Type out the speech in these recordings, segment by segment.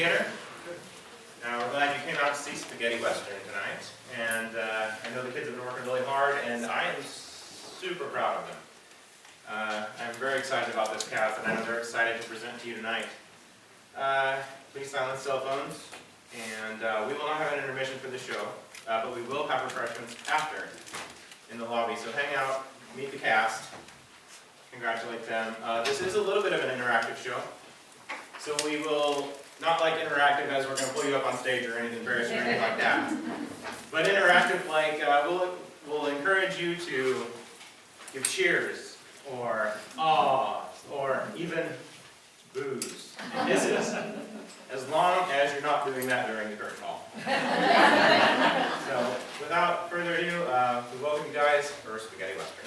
Theater. Now, we're glad you came out to see Spaghetti Western tonight. And I know the kids have been working really hard, and I am super proud of them. I'm very excited about this cast, and I know they're excited to present to you tonight. Please silence cell phones, and we will not have an intermission for the show, but we will have refreshments after in the lobby. So hang out, meet the cast, congratulate them. This is a little bit of an interactive show, so we will not like interactive as we're going to pull you up on stage or anything embarrassing or anything like that, but interactive like we'll encourage you to give cheers or ahs or even boos and hisses, as long as you're not doing that during the curtain call. So without further ado, we welcome you guys for Spaghetti Western.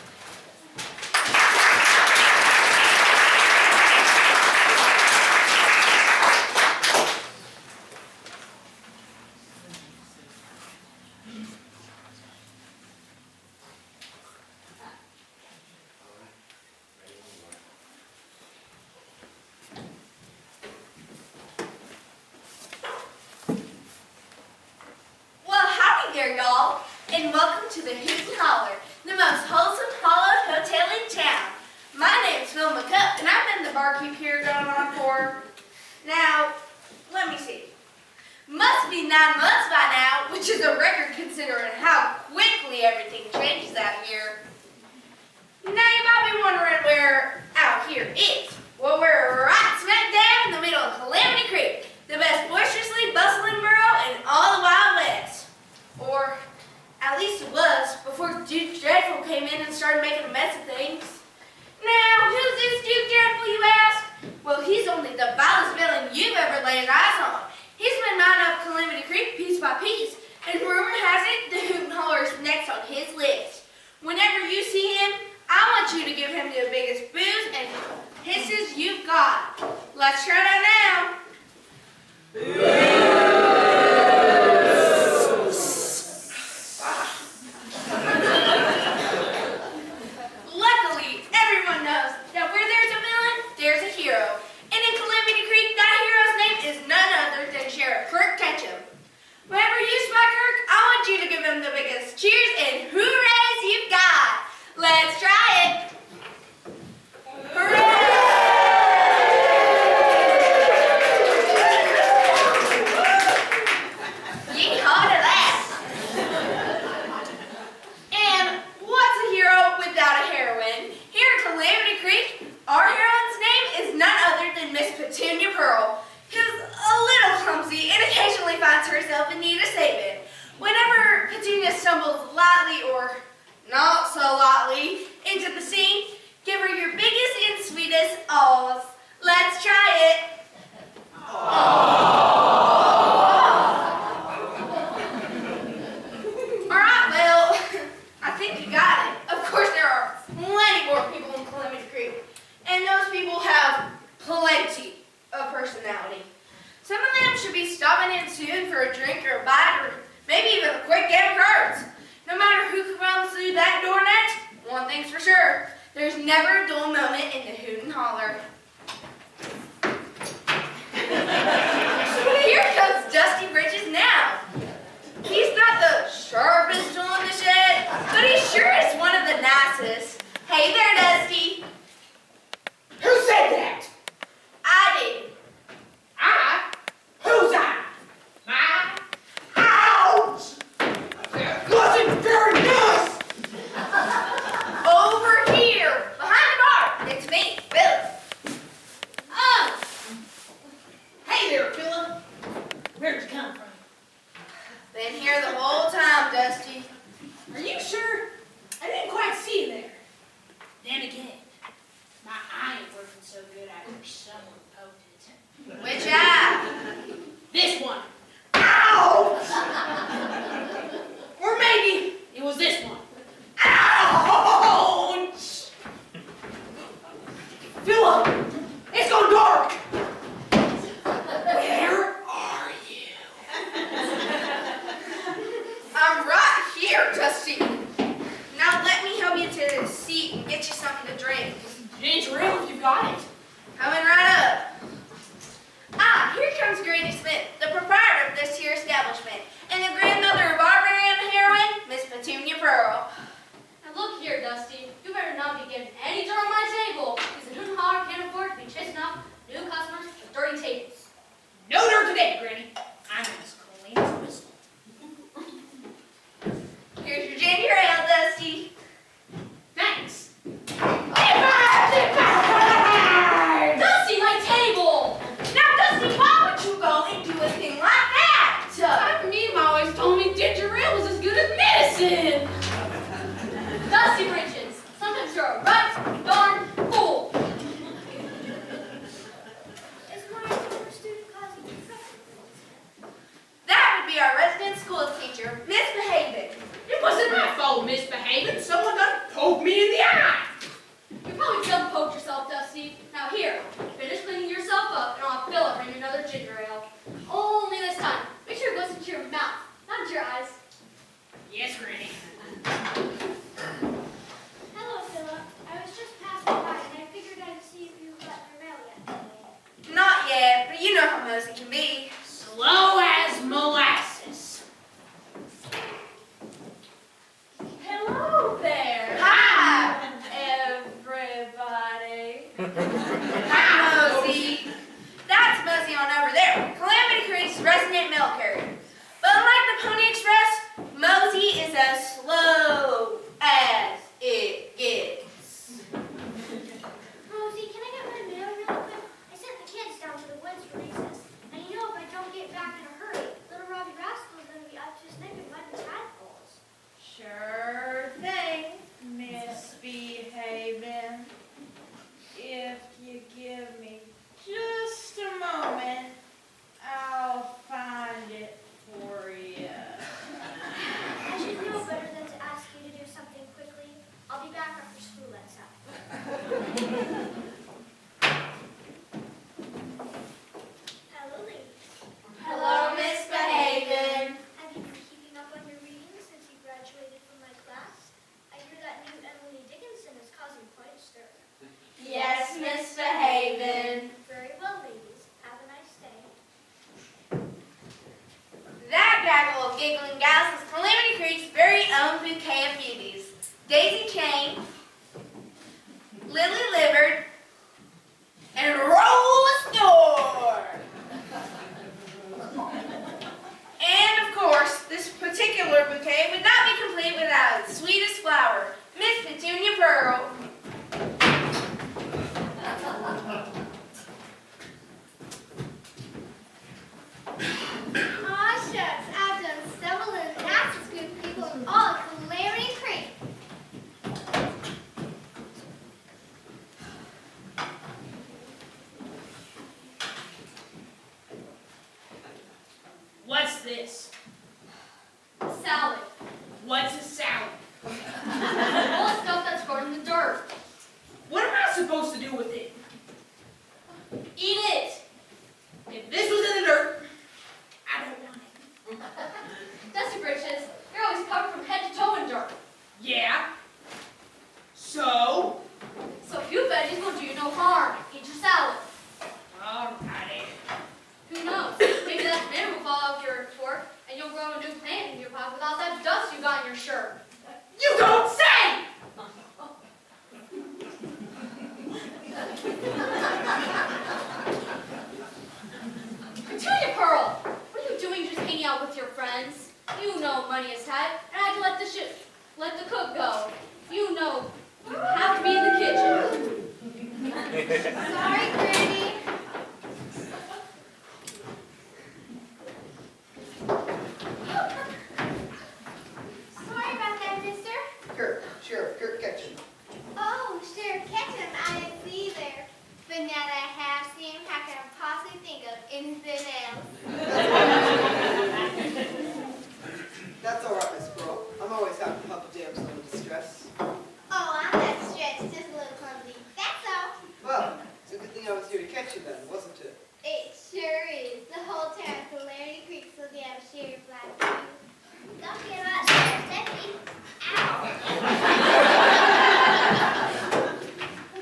Y'all, and welcome to the Hoot and Holler, the most wholesome hollowed hotel in town. My name's Phil McCup, and I've been the barkeep here going on for, now, let me see, must be 9 months by now, which is a record considering how quickly everything changes out here. Now you might be wondering where out here is. Well, we're right smack dab in the middle of Calamity Creek, the best boisterously bustling borough in all the Wild West. Or, at least it was, before Duke Dreadful came in and started making a mess of things. Now, who's this Duke Dreadful, you ask? Well, he's only the vilest villain you've ever laid eyes on. He's been mining up Calamity Creek piece by piece, and rumor has it the Hoot and Holler is next on his list. Whenever you see him, I want you to give him the biggest boos and hisses you've got. Let's try that now. Whenever you spot Kirk, I want you to give him the biggest cheers and hoorays you've got. Let's try it. Hooray! Yeehaw to that. And what's a hero without a heroine? Here at Calamity Creek, our heroine's name is none other than Miss Petunia Pearl, who's a little clumsy and occasionally finds herself in need of saving. Whenever Petunia stumbles lightly or not so lightly into the scene, give her your biggest and sweetest awes. Let's try it. Alright, well, I think you got it. Of course, there are plenty more people in Calamity Creek, and those people have plenty of personality. Some of them should be stopping in soon for a drink or a bite or maybe even a quick game of cards. No matter who runs through that door next, one thing's for sure, there's never a dull moment in the Hoot and Holler. Here comes Dusty Bridges now. He's not the sharpest tool in the shed, but he sure is one of the nicest. Hey there, Dusty. Who said that? I did. I? Who's I? I? Ouch! That wasn't very nice! Over here, behind the bar, it's me, Billy. Granny Smith, the proprietor of this here establishment, and the grandmother of our very own heroine, Miss Petunia Pearl. Now look here, Dusty. You better not be getting any dirt on my table, because the Hoon Holler can't afford to be chasing off new customers with dirty tables. No dirt today, Granny. I'm as clean as a whistle. Here's your ginger ale, Dusty. Thanks. Dusty, my table! Now, Dusty, why would you go and do a thing like that? Mima always told me ginger ale was as good as medicine. Dusty Britches, sometimes you're a right darn fool. Is my former student causing you trouble? That would be our resident school teacher, Miss Behaven. It wasn't my fault misbehaving. Someone done poked me in the eye. You probably self-poked yourself, Dusty. Now here, finish cleaning yourself up, and I'll fill it bring you another ginger ale. Only this time, make sure it goes into your mouth, not into your eyes. Yes, Granny. Hello, Philip. I was just passing by and I figured I'd see if you got your mail yet. Not yet, but you know how Mosey can be. Slow as molasses. Hello there. Hi! Everybody. Hi, Mosey. That's Mosey on over there, Calamity Creek's resident mail carrier. But unlike the Pony Express, Mosey is as slow as it gets. Rosie, can I get my mail really quick? I sent the kids down to the woods for recess. And you know if I don't get back in a hurry, little Robbie Rascal is going to be up to his neck in mud and tadpoles. Sure thing, misbehaving. If you give me just a moment, I'll find it for you. I should know better than to ask you to do something quickly. I'll be back after school lets out. Hello, ladies. Hello, Miss Behaven. Have you been keeping up on your reading since you graduated from my class? I hear that new Emily Dickinson is causing quite a stir. Yes, Miss Behaven. Very well, ladies. Have a nice day. That gaggle of giggling gals is Calamity Creek's very own bouquet of beauties. Daisy Chain, Lily Livered, and Rose Store. And of course, this particular bouquet would not be complete without its sweetest flower, Miss Petunia Pearl. Aw, shucks. I've done stumbled in lots of good people in all of Calamity Creek. What's this? Salad. What's a salad? All the stuff that's grown in the dirt. What am I supposed to do with it? Eat it. If this was in the dirt, I don't want it. Dusty Britches, you're always covered from head to toe in dirt. Yeah. So? So few veggies will do you no harm. Eat your salad. Alrighty. Who knows? Maybe that tomato will fall off your fork and you'll grow a new plant in your pot without that dust you got in your shirt. You don't say! Petunia Pearl, what are you doing just hanging out with your friends? You know money is tight, and I had to let the cook go. You know you have to be in the kitchen. Sorry, Granny. Sorry about that, mister. Sheriff Kirk Ketchum. Oh, Sheriff Ketchum, I didn't see you there. But now that I have seen him, how can I possibly think of anything else? That's all right, Miss Pearl. I'm always happy to help a damsel in distress. Oh, I'm not stressed, just a little clumsy. That's all. Well, it's a good thing I was here to catch you then, wasn't it? It sure is. The whole town of Calamity Creek's looking at a sheriff like you. Don't get about Sheriff Deputy. Ow.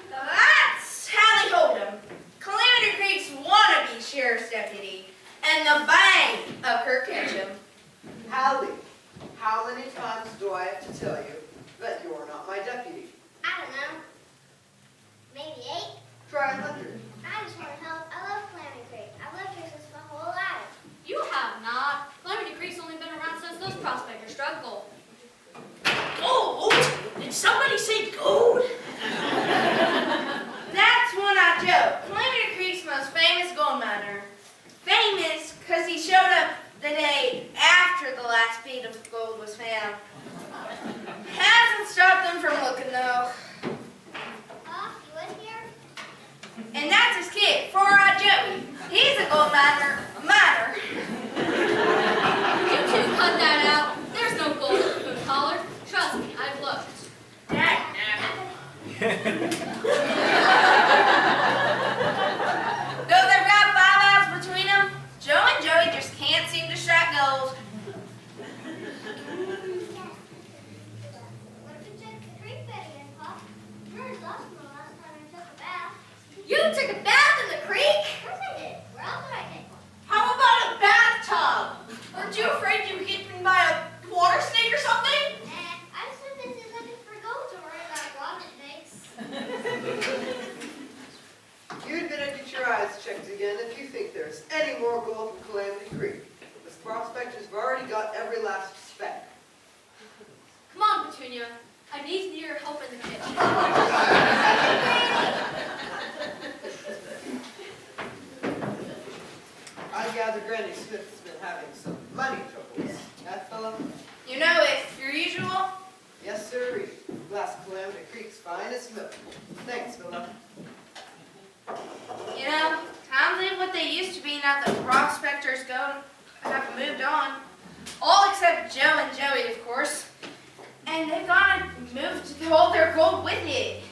That's Hallie Hold'em, Calamity Creek's wannabe sheriff's deputy. And and the bang of Kirk Ketchum. Hallie, how many times do I have to tell you that you're not my deputy? I don't know. Maybe 8? Try 100. I just want to help. I love Calamity Creek. I've lived here since my whole life. You have not. Calamity Creek's only been around since those prospectors struck gold. Gold? Did somebody say gold? That's one I joke. Calamity Creek's most famous gold miner. Famous because he showed up the day after the last bead of gold was found. Hasn't stopped them from looking though. Pop, you in here? And that's his kid, Four-Eyed Joey. He's a gold miner. You two cut that out. There's no gold in the food collar. Trust me, I've looked. Though they've got 5 hours between them, Joe and Joey just can't seem to strike gold. What if we check the creek bed again, Pop? Yours lost me the last time I took a bath. You took a bath in the creek? Of course I did. Where else would I take one? How about a bathtub? Aren't you afraid you would get eaten by a water snake or something? I just went this is looking for gold to worry about water snakes. You'd better get your eyes checked again if you think there's any more gold from Calamity Creek. The prospectors have already got every last speck. Come on, Petunia. I need your help in the kitchen. I gather Granny Smith's been having some money troubles. That fella? You know it's your usual. Yes, sir. Glass of Calamity Creek's finest milk. Thanks, fella. You know, times ain't what they used to be now that prospectors have moved on. All except Joe and Joey, of course. And they've gone and moved to hold their gold with it.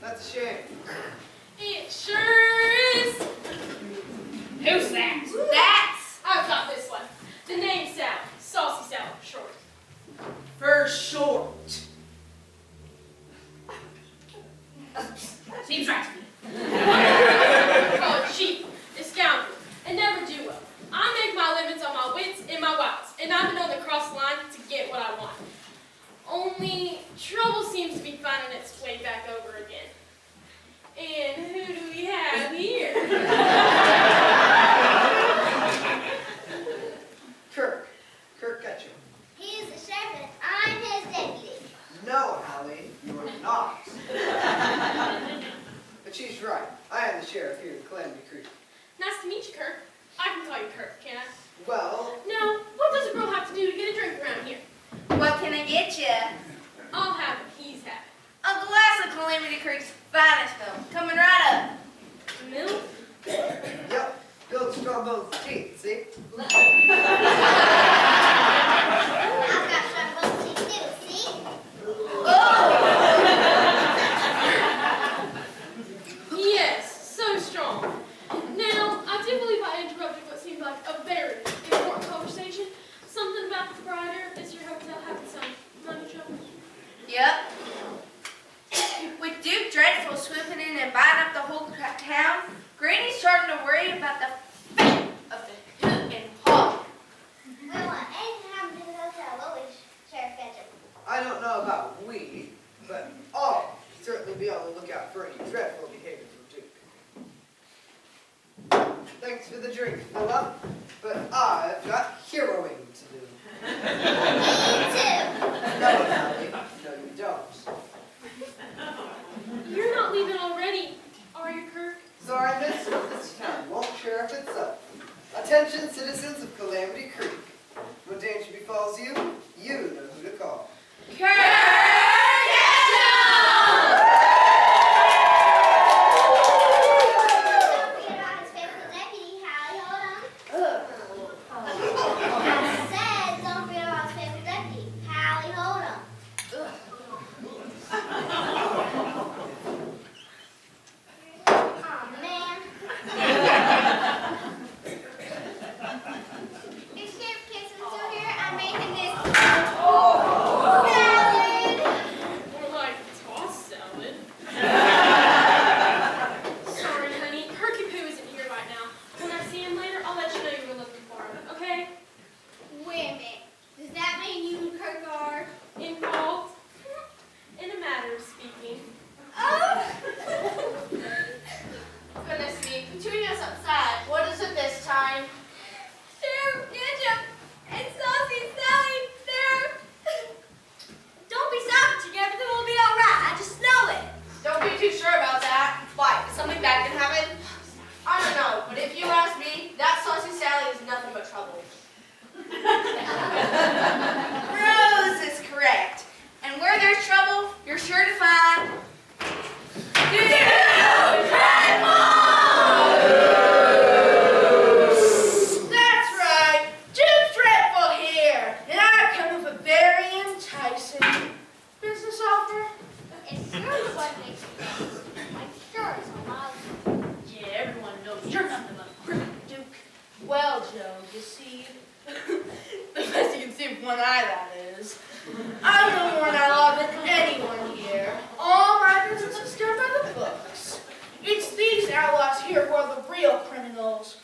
That's a shame. It sure is. Who's that? That's I've got this one. The name's Sally. Saucy Sally for short. For short. Seems right to me. Call it cheap, a scoundrel, and never do well. I make my limits on my wits and my wiles, and I've been known to cross the line to get what I want. Only trouble seems to be finding its way back over again. And who do we have here? Kirk Ketchum. He's the sheriff and I'm his deputy. No, Hallie, you are not. But she's right. I am the sheriff here in Calamity Creek. Nice to meet you, Kirk. I can call you Kirk, can I? Well, No, what does a girl have to do to get a drink around here? what can I get you? I'll have what he's having. A glass of Calamity Creek's finest milk, coming right up. Milk? yep, builds strong bones and teeth, see? I've got some bones too, see? Yes, so strong. Now, I do believe I interrupted what seemed like a very important conversation. Something about the brighter. Is your hotel having some money trouble? Yep. With Duke Dreadful swooping in and buying up the whole town, Granny's starting to worry about the fate of the hoot and hog. Well, anything happened to the hotel, what would Sheriff Ketchum? I don't know about we, but I'll certainly be on the lookout for any dreadful behavior from Duke. Thanks for the drink, fella, but I've got heroing to do. Me too. No, Hallie, no you don't. You're not leaving already, are you, Kirk? Sorry, miss, but this town won't sheriff itself. Attention, citizens of Calamity Creek. When danger befalls you, you know who to call. Don't forget about his faithful deputy, Hallie Hold'em. I said, don't forget about his faithful deputy, Hallie Hold'em. Aw, man. Is Sheriff Well, Joe, you see, the best you can see with one eye, that is. I'm no more an outlaw than anyone here. All my business is done by the books. It's these outlaws here who are the real criminals.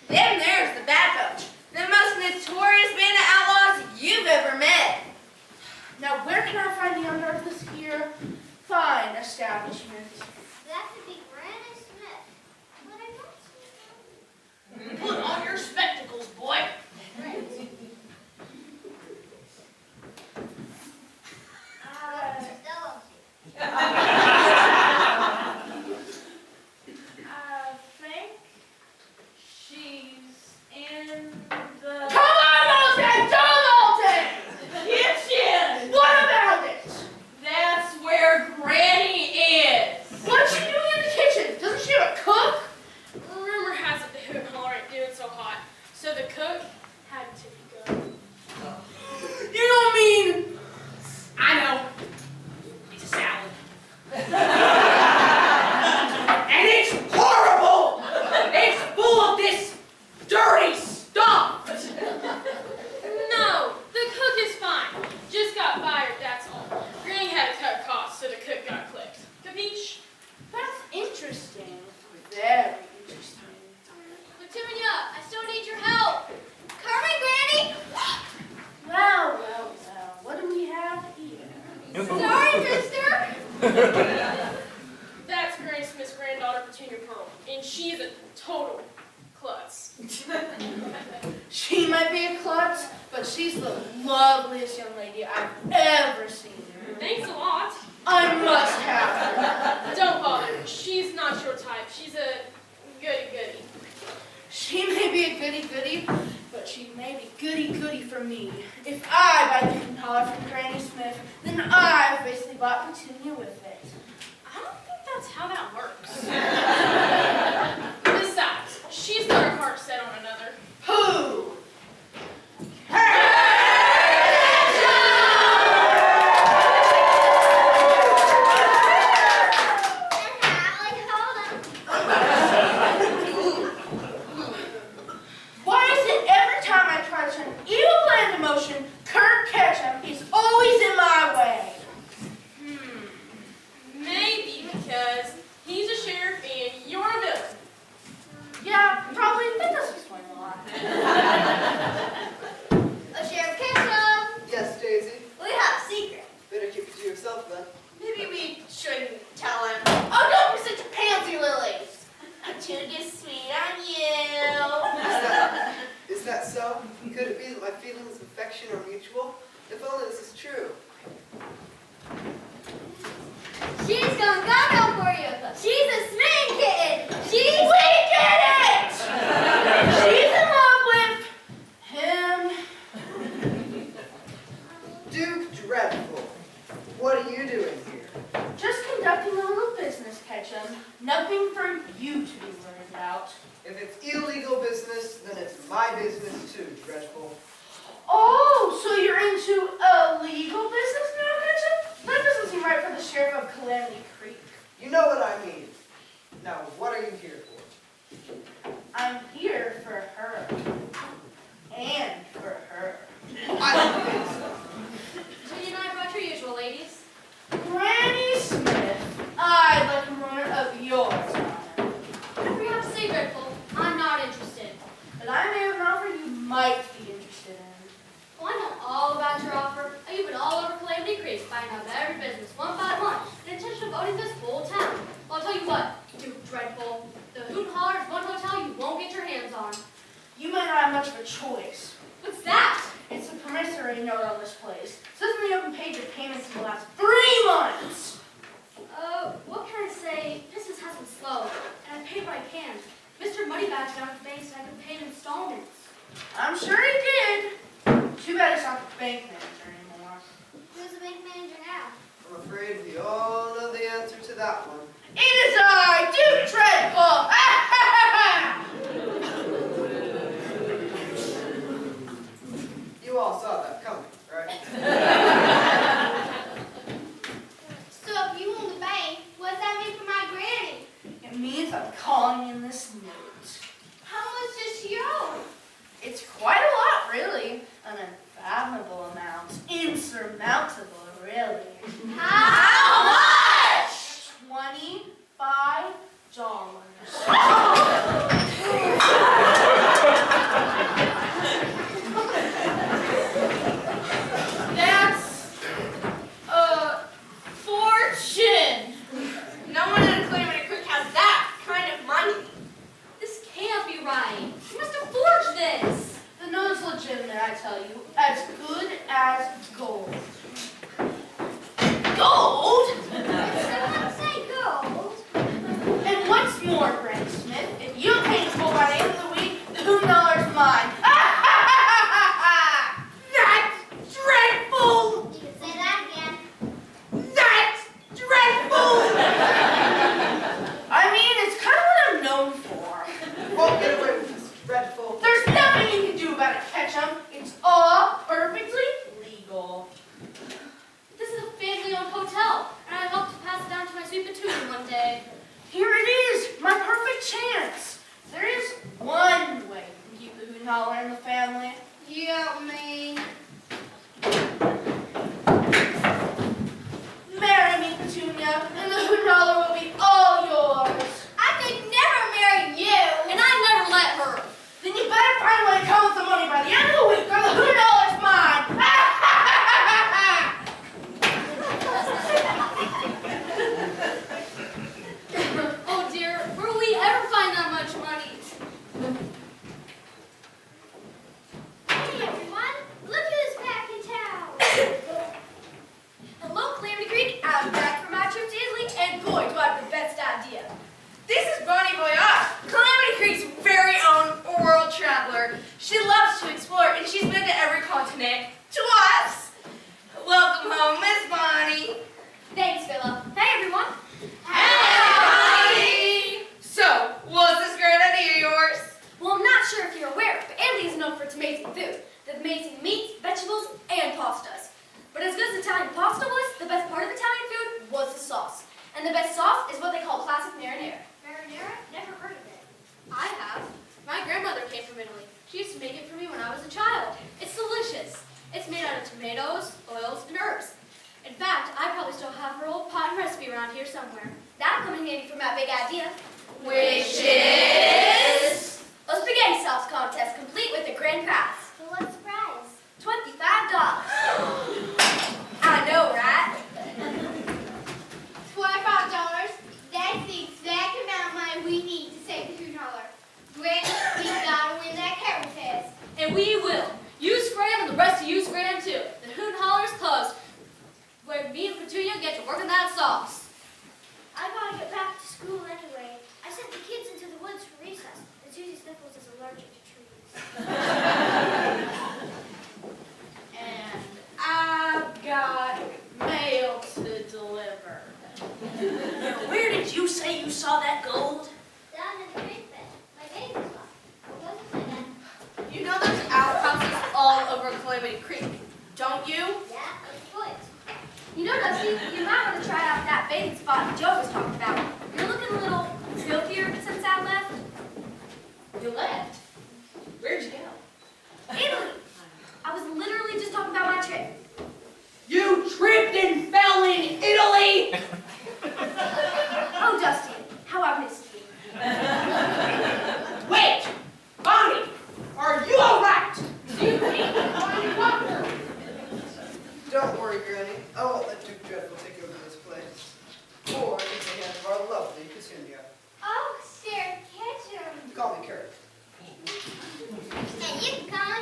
Them there's the bad bunch, the most notorious band of outlaws you've ever met. Now, where can I find the owner of this here fine establishment? That could be Granny Smith. But I don't see Put on your spectacles, boy. Still don't see. I think she's in the... Come on, Moulton! Joe Moulton! Kitchen! What about it? That's where Granny is. What's she doing in the kitchen? Doesn't she have a cook? Rumor has it the hoot and holler ain't doing so hot, so the cook had to go. You don't mean... I know. It's a salad. And it's horrible! It's full of this dirty stuff! No, the cook is fine. Just got fired, that's all. Granny had to cut costs, so the cook got clipped. Capiche? That's interesting. Very interesting. Petunia, I still need your help. Coming, Granny. Well. What do we have here? Sorry, mister. That's Granny Smith's granddaughter, Petunia Pearl, and she's a total klutz. She might be a klutz, but she's the loveliest young lady I've ever seen. Thanks a lot. I must have her. Don't bother. She's not your type. She's a goody-goody. She may be a goody-goody, but she may be goody-goody for me. If I buy the hidden collar from Granny Smith, then I've basically bought Petunia with it. I don't think that's how that works. Besides, she's got her heart set on another. Who? Why is it every time I try to turn an evil plan into motion, Kirk Ketchum is always in my way? Maybe because he's a sheriff and you're a villain. Yeah, probably. That does explain a lot. Sheriff Ketchum. Yes, Daisy. We have a secret. Better keep it to yourself then. Maybe we shouldn't tell him. Oh, don't be such a pansy, Lily. Petunia's sweet on you. Is that so? Could it be that my feelings of affection are mutual? If only this is true. She's gonna go down for you. She's a snake kitten. We get it! She's in love with him. Duke Dreadful, what are you doing here? Just conducting a little business, Ketchum. Nothing for you to be worried about. If it's illegal business, then it's my business too, Dreadful. Oh, so you're into illegal business now, Ketchum? That doesn't seem right for the sheriff of Calamity Creek. You know what I mean. Now, what are you here for? I'm here for her. And for her. I don't think so. Petunia and I brought your usual ladies. Granny Smith, I'd like a moment of your time. Whatever you have to say, Dreadful, I'm not interested. But I may have an offer you might be interested in. Well, I know all about your offer. I've been all over Calamity Creek, finding out every business, one by one, with the intention of owning this whole town. Well, I'll tell you what, Duke Dreadful, the Hoot and Holler is one hotel you won't get your hands on. You might not have much of a choice. What's that? It's a promissory note on this place. It says on the open page your payments in the last 3 months. What can I say? Business has been slow, and I paid what I can. Mr. Moneybags down at the bank said I could pay in installments. I'm sure he did. Too bad he's not the bank manager anymore. Who's the bank manager now? I'm afraid we all know the answer to that one. It is I, Duke Dreadful! You all saw that coming, right? So if you own the bank, what's that mean for my granny? It means I'm calling in this note. How much does she owe? may I tell you, as good as gold. Gold? Someone say gold. And what's more, Granny Smith, if you pay the full by the end of the week, the $2 mine. That's dreadful! You can say that again. That's dreadful! I mean, it's kind of what I'm known for. Won't get away with this dreadful. There's nothing you can do about it, Ketchum. It's all perfectly legal. This is a family-owned hotel, and I hope to pass it down to my sweet Petunia one day. Here it is, my perfect chance. There is one way to keep the hoot and holler in the family. You don't mean. Marry me, Petunia, and the hoot and holler will be all yours. I could never marry you. And I never let her. Then you better find a way to come with the money by the end of the week, or the hoot and holler's mine. Oh dear, where will we ever find that much money? Hey everyone, look who's back in town. Hello, Calamity Creek. I'm back from my trip to Italy, and boy, do I have the best idea. This is Bonnie Voyage, Calamity Creek's very own world traveler. She loves to explore, and she's been to every continent twice. Welcome home, Miss Bonnie. Thanks, Philip. Hey, everyone. Hey! So, was this great idea yours? Well, I'm not sure if you're aware, but Italy is known for its amazing food. The amazing meats, vegetables, and pastas. But as good as Italian pasta was, the best part of Italian food was the sauce. And the best sauce is what they call classic marinara. Marinara? Never heard of it. I have. My grandmother came from Italy. She used to make it for me when I was a child. It's delicious. It's made out of tomatoes, oils, and herbs. In fact, I probably still have her old pot and recipe around here somewhere. That'll come in handy for my big idea. Which is? A spaghetti sauce contest complete with a grand prize. So what's the prize? $25. I know, right? $25. That's the exact amount of money we need to save the $2. Granny, we gotta win that carol test. And we will. You scram and the rest of you scram too. The Hoot and Holler's closed, where me and Petunia get to work on that sauce. I gotta get back to school anyway. I sent the kids into the woods for recess, and Susie Sniffles is allergic to trees. And I've got mail to deliver. Where did you say you saw that gold? Down in the creek bed, my baby spot. It wasn't my dad. You know there's outhouses all over Calamity Creek, don't you? Yeah, it's good. You know, Dusty, you might want to try out that bathing spot Joe was talking about. You're looking a little filthier since I left. You left. Where'd you go? Italy. I was literally just talking about my trip. You tripped and fell in Italy! Oh, Dusty, how I missed you. Wait! Bonnie! Are you alright? Don't worry, Granny. I won't let Duke Dreadful take over this place. Or in the hands of our lovely Petunia. Oh, Sarah Ketchum. Call me Kurt. And you can call me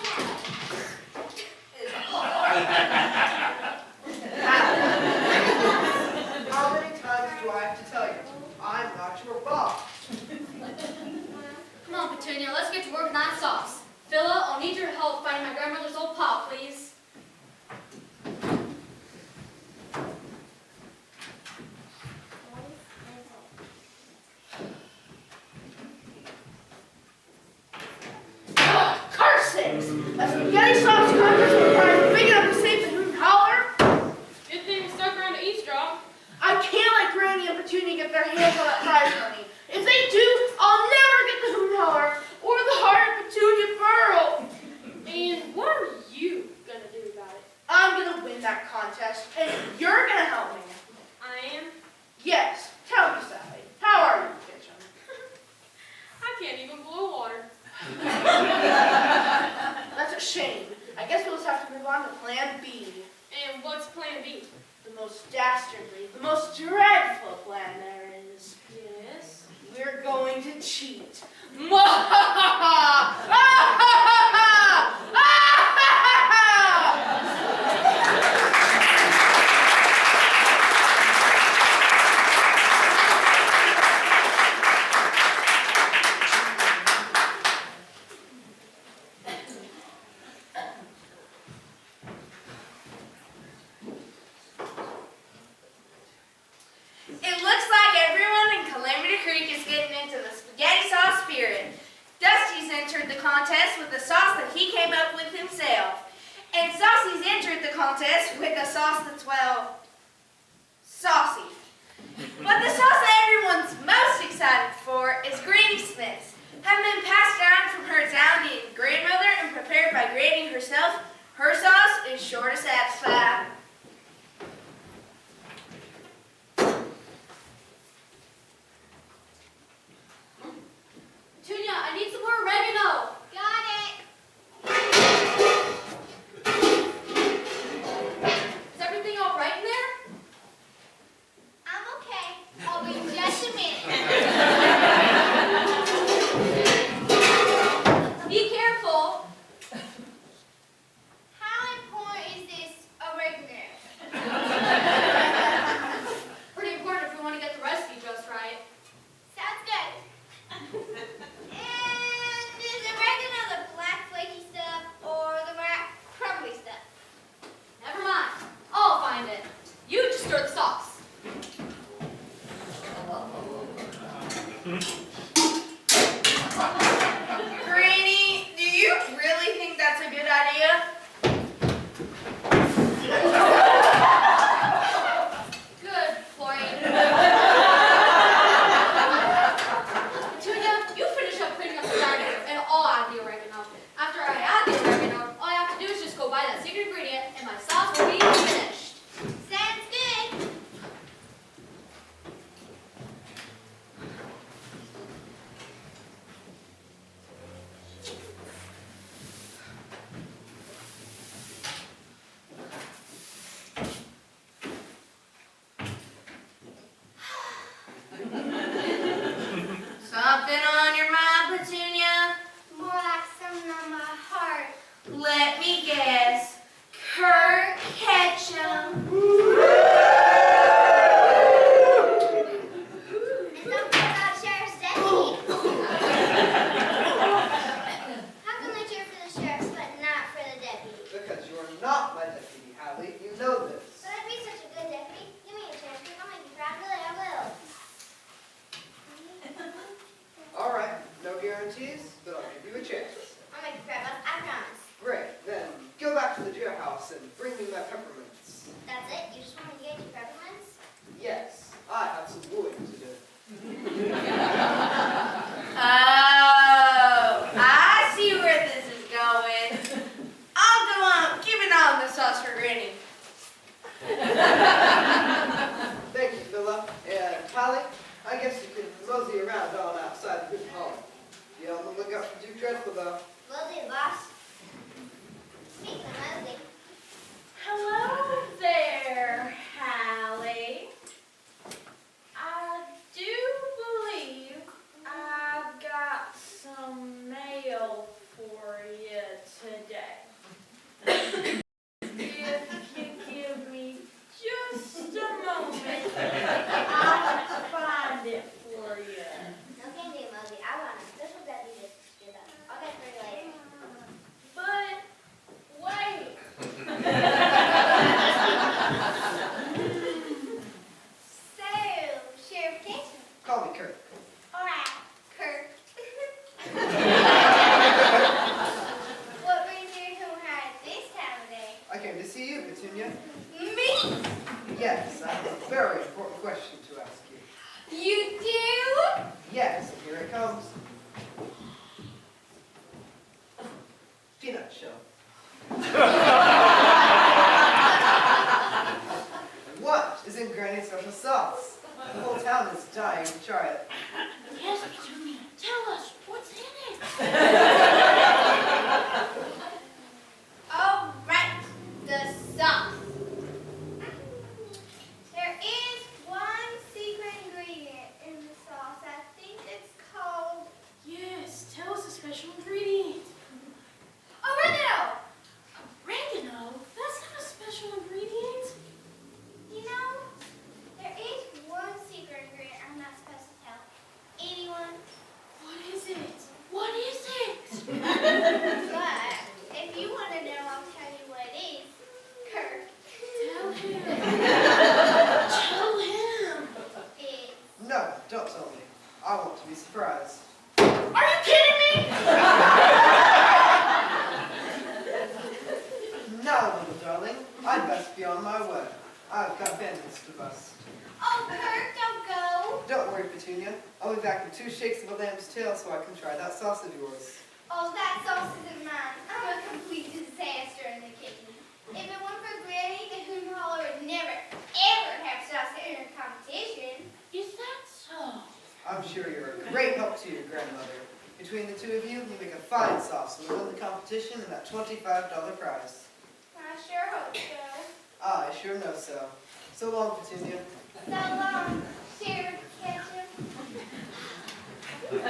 Howard. How many times do I have to tell you? I'm not your boss. Come on, Petunia, let's get to work on that sauce. Phila, I'll need your help finding my grandmother's old pot, please. Curse sakes! A spaghetti sauce contest requires big enough to save the Hoot and Holler. Good thing we stuck around to eavesdrop. I can't let Granny and Petunia get their hands on that prize money. If they do, I'll never get the Hoot and Holler or the heart of Petunia Pearl. And what are you gonna do about it? I'm gonna win that contest, and you're gonna help me. I am. Yes, tell me, Sally. How are you, Ketchum? I can't even blow water. That's a shame. I guess we'll just have to move on to Plan B. And what's plan B? The most dastardly, the most dreadful plan there is. Yes. We're going to cheat. with a sauce that he came up with himself. And Saucy's entered the contest with a sauce that's, well, saucy. But the sauce that everyone's most excited for is Granny Smith's. Having been passed down from her Italian grandmother and prepared by Granny herself, her sauce is sure to satisfy. Petunia, I need some more oregano. Got it. Is everything all right in there? I'm okay. I'll be just a minute. Be careful. How important is this oregano? Pretty important if we want to get the recipe just right. Sounds good. And is oregano the black flaky stuff or the black crumbly stuff? Never mind. I'll find it. You just stir the sauce. Granny, do you really think that's a good idea? Good, Florian. Petunia, you finish up cleaning up the dining room, and I'll add the oregano. After I add the oregano, all I have to do is just go buy that secret ingredient, and my sauce will be finished. Sounds good. Something on your mind, Petunia? More like something on my heart. Let me guess. Kurt Ketchum. And something about Sheriff's deputy. How come they cheer for the sheriff but not for the deputy? Because you are not my deputy, Hallie. You know this. But I'd be such a good deputy. Give me a chance, and I'll make you proud. Really, I will. All right, no guarantees, but I'll give you a chance. I'll make you proud, I promise. Great, then go back to the jailhouse and bring me my peppermints. That's it? You just want me to get you peppermints? Yes, I have some wooing to do. Oh, I see where this is going. I'll go on giving on the sauce for Granny. Thank you, Philip. And Hallie, I guess you can mosey around on outside the Hooten Hall. Be on the lookout for Duke Dreadful, though. Will do, boss. Speaking of Mosey, Hello there, Hallie. I do believe I've got some mail for you today. If you give me just a moment, I'll find it for you. no can do, Mosey. I want a special deputy to do that. I'll get it for you later. But wait. So, Sheriff Ketchum. Call me Kurt. All right, Kurt. What brings you to home at this time of day? I came to see you, Petunia. Me? Yes, I have a very important question to ask you. You do? Yes, and here it comes. Peanut shell. What is in Granny's special sauce? The whole town is dying to try it. Yes, Petunia, tell us what's in it. Oh, right. The sauce. There is one secret ingredient in the sauce. I think it's called Yes, tell us a special ingredient. Oregano. Oregano. exactly 2 shakes of a lamb's tail so I can try that sauce of yours. Oh, that sauce isn't mine. I'm a complete disaster in the kitchen. If it weren't for Granny, the Hoot Holler would never, ever have sauce to enter competition. Is that so? I'm sure you're a great help to your grandmother. Between the 2 of you, you make a fine sauce and win the competition and that $25 prize. I sure hope so. I sure know so. So long, Petunia. So long, Sheriff Ketchum. Did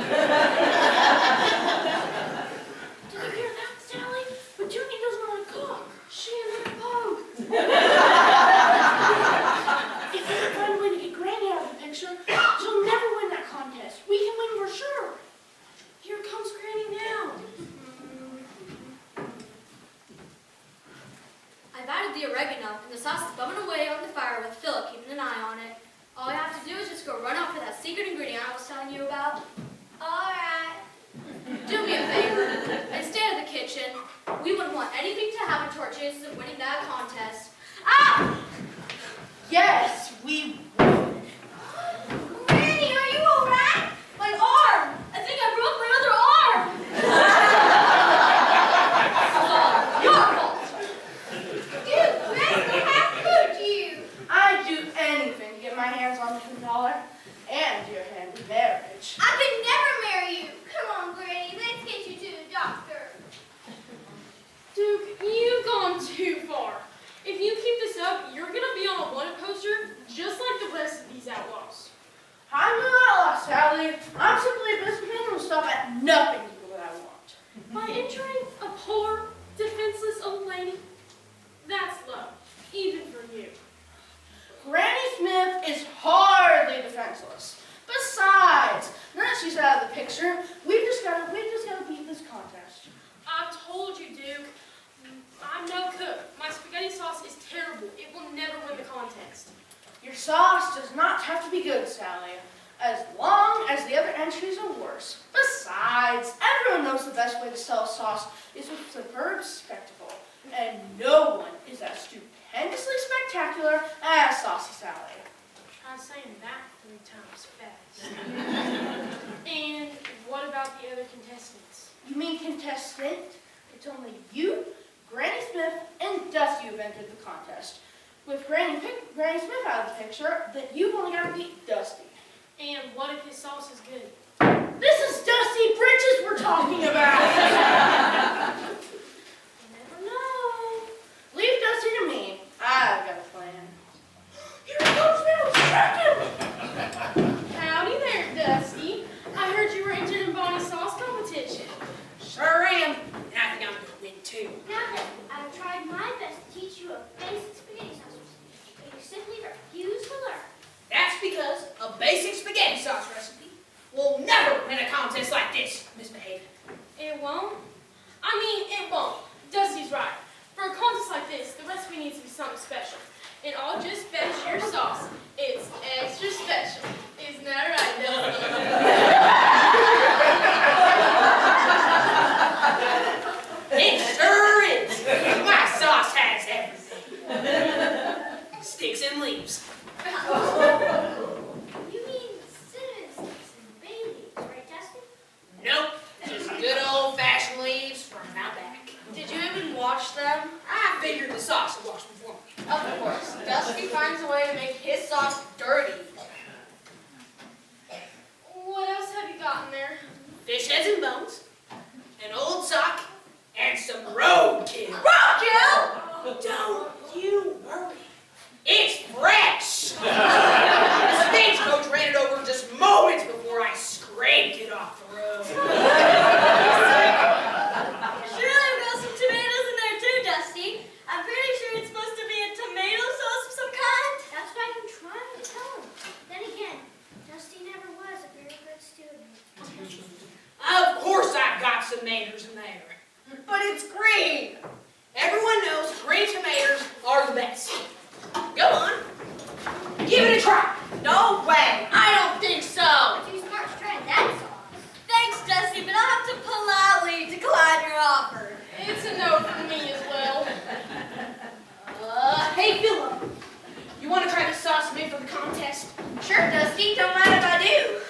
you hear that, Sally? Petunia doesn't want to cook. She and her Pogue. If we can find a way to get Granny out of the picture, she'll never win that contest. We can win for sure. Here comes Granny now. I've added the oregano, and the sauce is bubbling away on the fire with Philip keeping an eye on it. All I have to do is just go run out for that secret ingredient I was telling you about. All right. Do me a favor and stay out of the kitchen. We wouldn't want anything to happen to our chances of winning that contest. Ah! Yes, we would. Granny, are you all right? My arm! I think I broke my other arm! Your fault! Dude, Granny, how could you? I'd do anything to get my hands on the $2 and your hand in marriage. I could never marry you. Come on, Granny, let's get you to the doctor. Duke, you've gone too far. If you keep this up, you're gonna be on a wanted poster just like the rest of these outlaws. I'm an outlaw, Sally. I'm simply a businessman who will stop at nothing to do what I want. By entering a poor, defenseless old lady, that's low, even for you. Granny Smith is hardly defenseless. Besides, now that she's out of the picture, we've just got to beat this contest. I've told you, Duke, I'm no cook. My spaghetti sauce is terrible. It will never win the contest. Your sauce does not have to be good, Sally, as long as the other entries are worse. Besides, everyone knows the best way to sell a sauce is with superb spectacle, and no one is as stupendously spectacular as Saucy Sally. Try saying that 3 times fast. And what about the other contestants? You mean contestant? It's only you, Granny Smith, and Dusty who've entered the contest. With Granny Smith out of the picture, then you've only got to beat Dusty. And what if his sauce is good? This is Dusty Britches we're talking about! You never know. Leave Dusty to me. I've got a plan. Here he comes now! Distract him! Howdy there, Dusty. I heard you were entered in Bonnie's sauce competition. Sure am. And I think I'm going to win too. Now then, I've tried my best to teach you a basic spaghetti sauce recipe, but you simply refuse to learn. That's because a basic spaghetti sauce recipe will never win a contest like this, Miss Behavior. It won't? I mean, it won't. Dusty's right. For a contest like this, the recipe needs to be something special. And I'll just bet your sauce, it's extra special. Isn't that right, Dusty? It sure is. My sauce has everything. Sticks and leaves. You mean cinnamon sticks and bay leaves, right, Dusty? Nope. Just good old-fashioned leaves from out back. Did you even wash them? I figured the sauce would wash before me. Of course. Dusty finds a way to make his sauce dirty. What else have you got in there? Fish heads and bones, an old sock, and some roadkill. Roadkill! Don't you worry. It's fresh. The stagecoach ran it over just moments before I scraped it off the road. Surely we've got some tomatoes in there too, Dusty. I'm pretty sure it's supposed to be a tomato sauce of some kind. That's what I'm trying to tell him. Then again, Dusty never was a very good student. Of course I've got some tomatoes in there. But it's green. Everyone knows green tomatoes are the best. Go on. Give it a try. No way. I don't think so. Too smart to try that sauce. Thanks, Dusty, but I'll have to politely decline your offer. It's a no for me as well. Hey, Philip. You want to try the sauce made for the contest? Sure, Dusty. Don't mind if I do.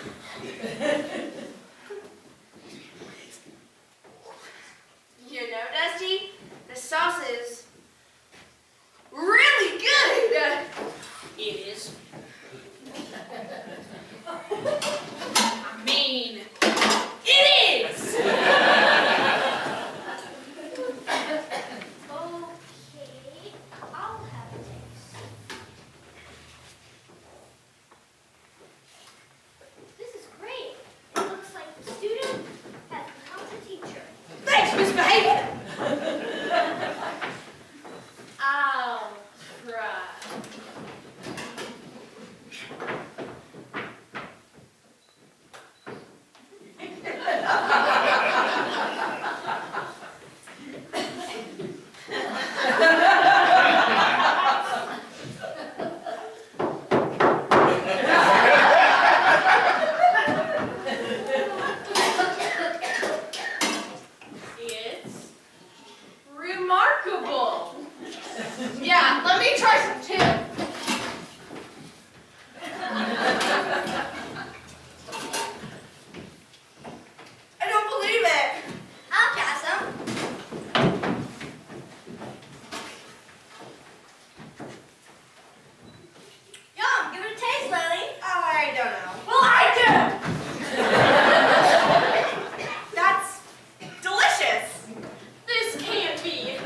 I'll try. It's remarkable. Yeah, let me try some too. I don't believe it. I'll try some. Yum, give it a taste, Lily. I don't know. Well, I do. That's delicious. This can't be.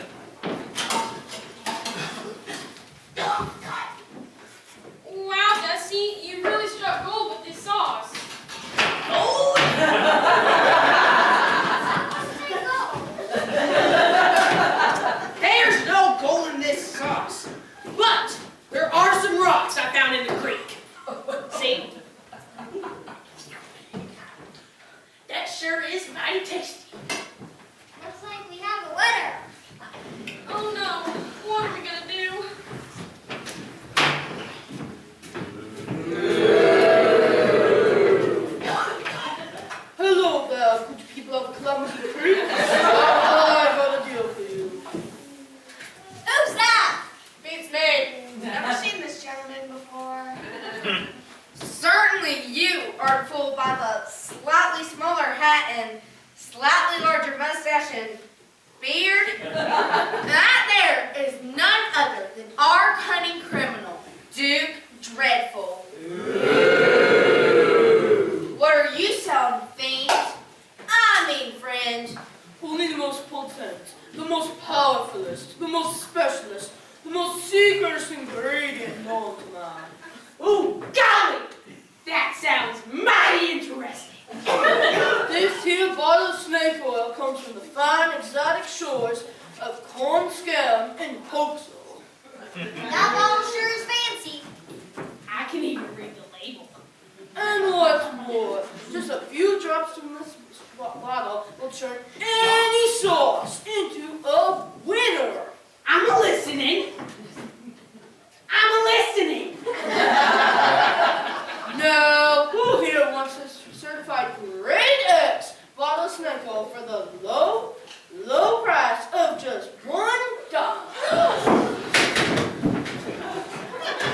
Wow, Dusty, you really struck gold with this sauce. Gold? There's no gold in this sauce. But there are some rocks I found in the creek. See? That sure is mighty tasty. Looks like we have a winner. Oh no, what are we gonna do? Hello there, good people of Calamity Creek. I've got a deal for you. Who's that? Beats me. Never seen this gentleman before. Certainly you are fooled by the slightly smaller hat and slightly larger mustache and beard. That there is none other than our cunning criminal, Duke Dreadful. What are you selling, fiend? I mean, friend. Only the most potent, the most powerfulest, the most specialist, the most secret ingredient known to man. Oh, golly! That sounds mighty interesting. This here bottle of snake oil comes from the fine exotic shores of Corn Scam and Hoaxel. That bottle sure is fancy. I can even read the label. And what's more, just a few drops from this bottle will turn any sauce into a winner. I'm listening. I'm listening. No, who here wants this certified grade X bottle of snake oil for the low price of just $1?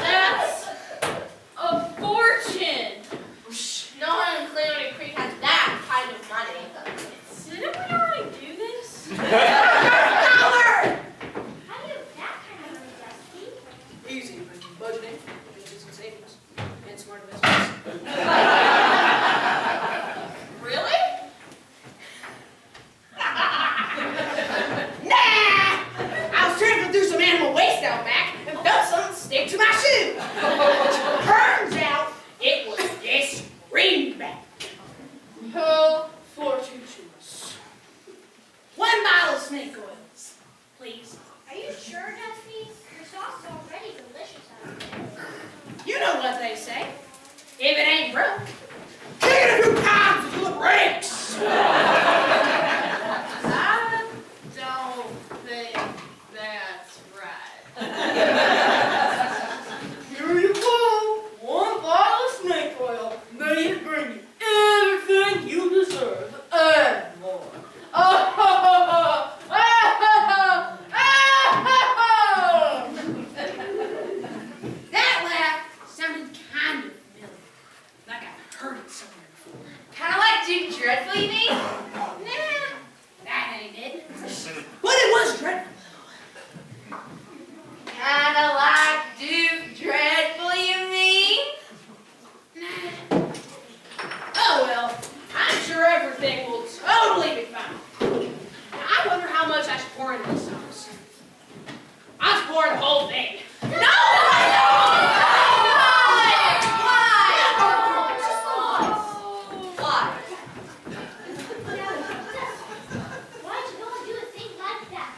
That's a fortune. No one in Calamity Creek has that kind of money. Didn't we already do this? How do you have that kind of money, Dusty? Easy, budgeting, pensions and savings, and smart investments. Really? Nah! I was trampling through some animal waste out back and felt something stick to my shoe. Turns out it was this greenback. How fortuitous. 1 bottle of snake oils, please. Are you sure, Dusty? Your sauce is already delicious out there. You know what they say. If it ain't broke, kick it a few times until it breaks. I don't think that's right. Here you go. 1 bottle of snake oil made to bring you everything you deserve and more. That laugh sounded kind of familiar, like I've heard it somewhere before. Kind of like Duke Dreadful, you mean? Nah, that ain't it. But it was dreadful. Kind of like Duke Dreadful, you mean? Oh well, I'm sure everything will totally be fine. Now, I wonder how much I should pour into this sauce. I should pour the whole thing. Why'd you go and do a thing like that?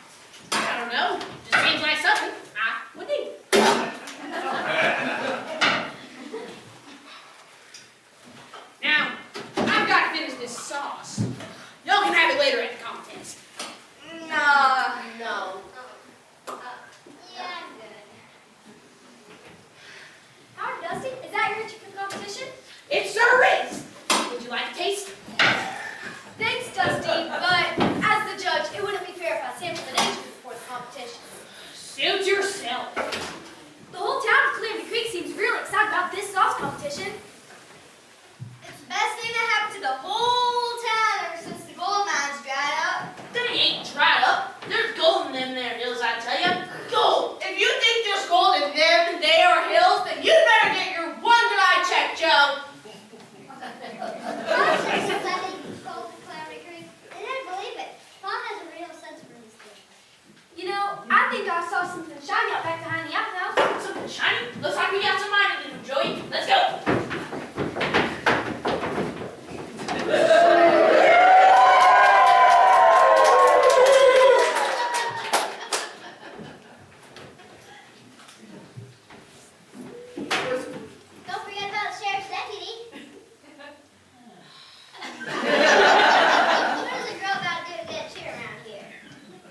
saw something shiny out back behind the outhouse. Something shiny? Looks like we got some mining to do, Joey. Let's go. Don't forget about the sheriff's deputy. What does a girl gotta do to get a cheer around here?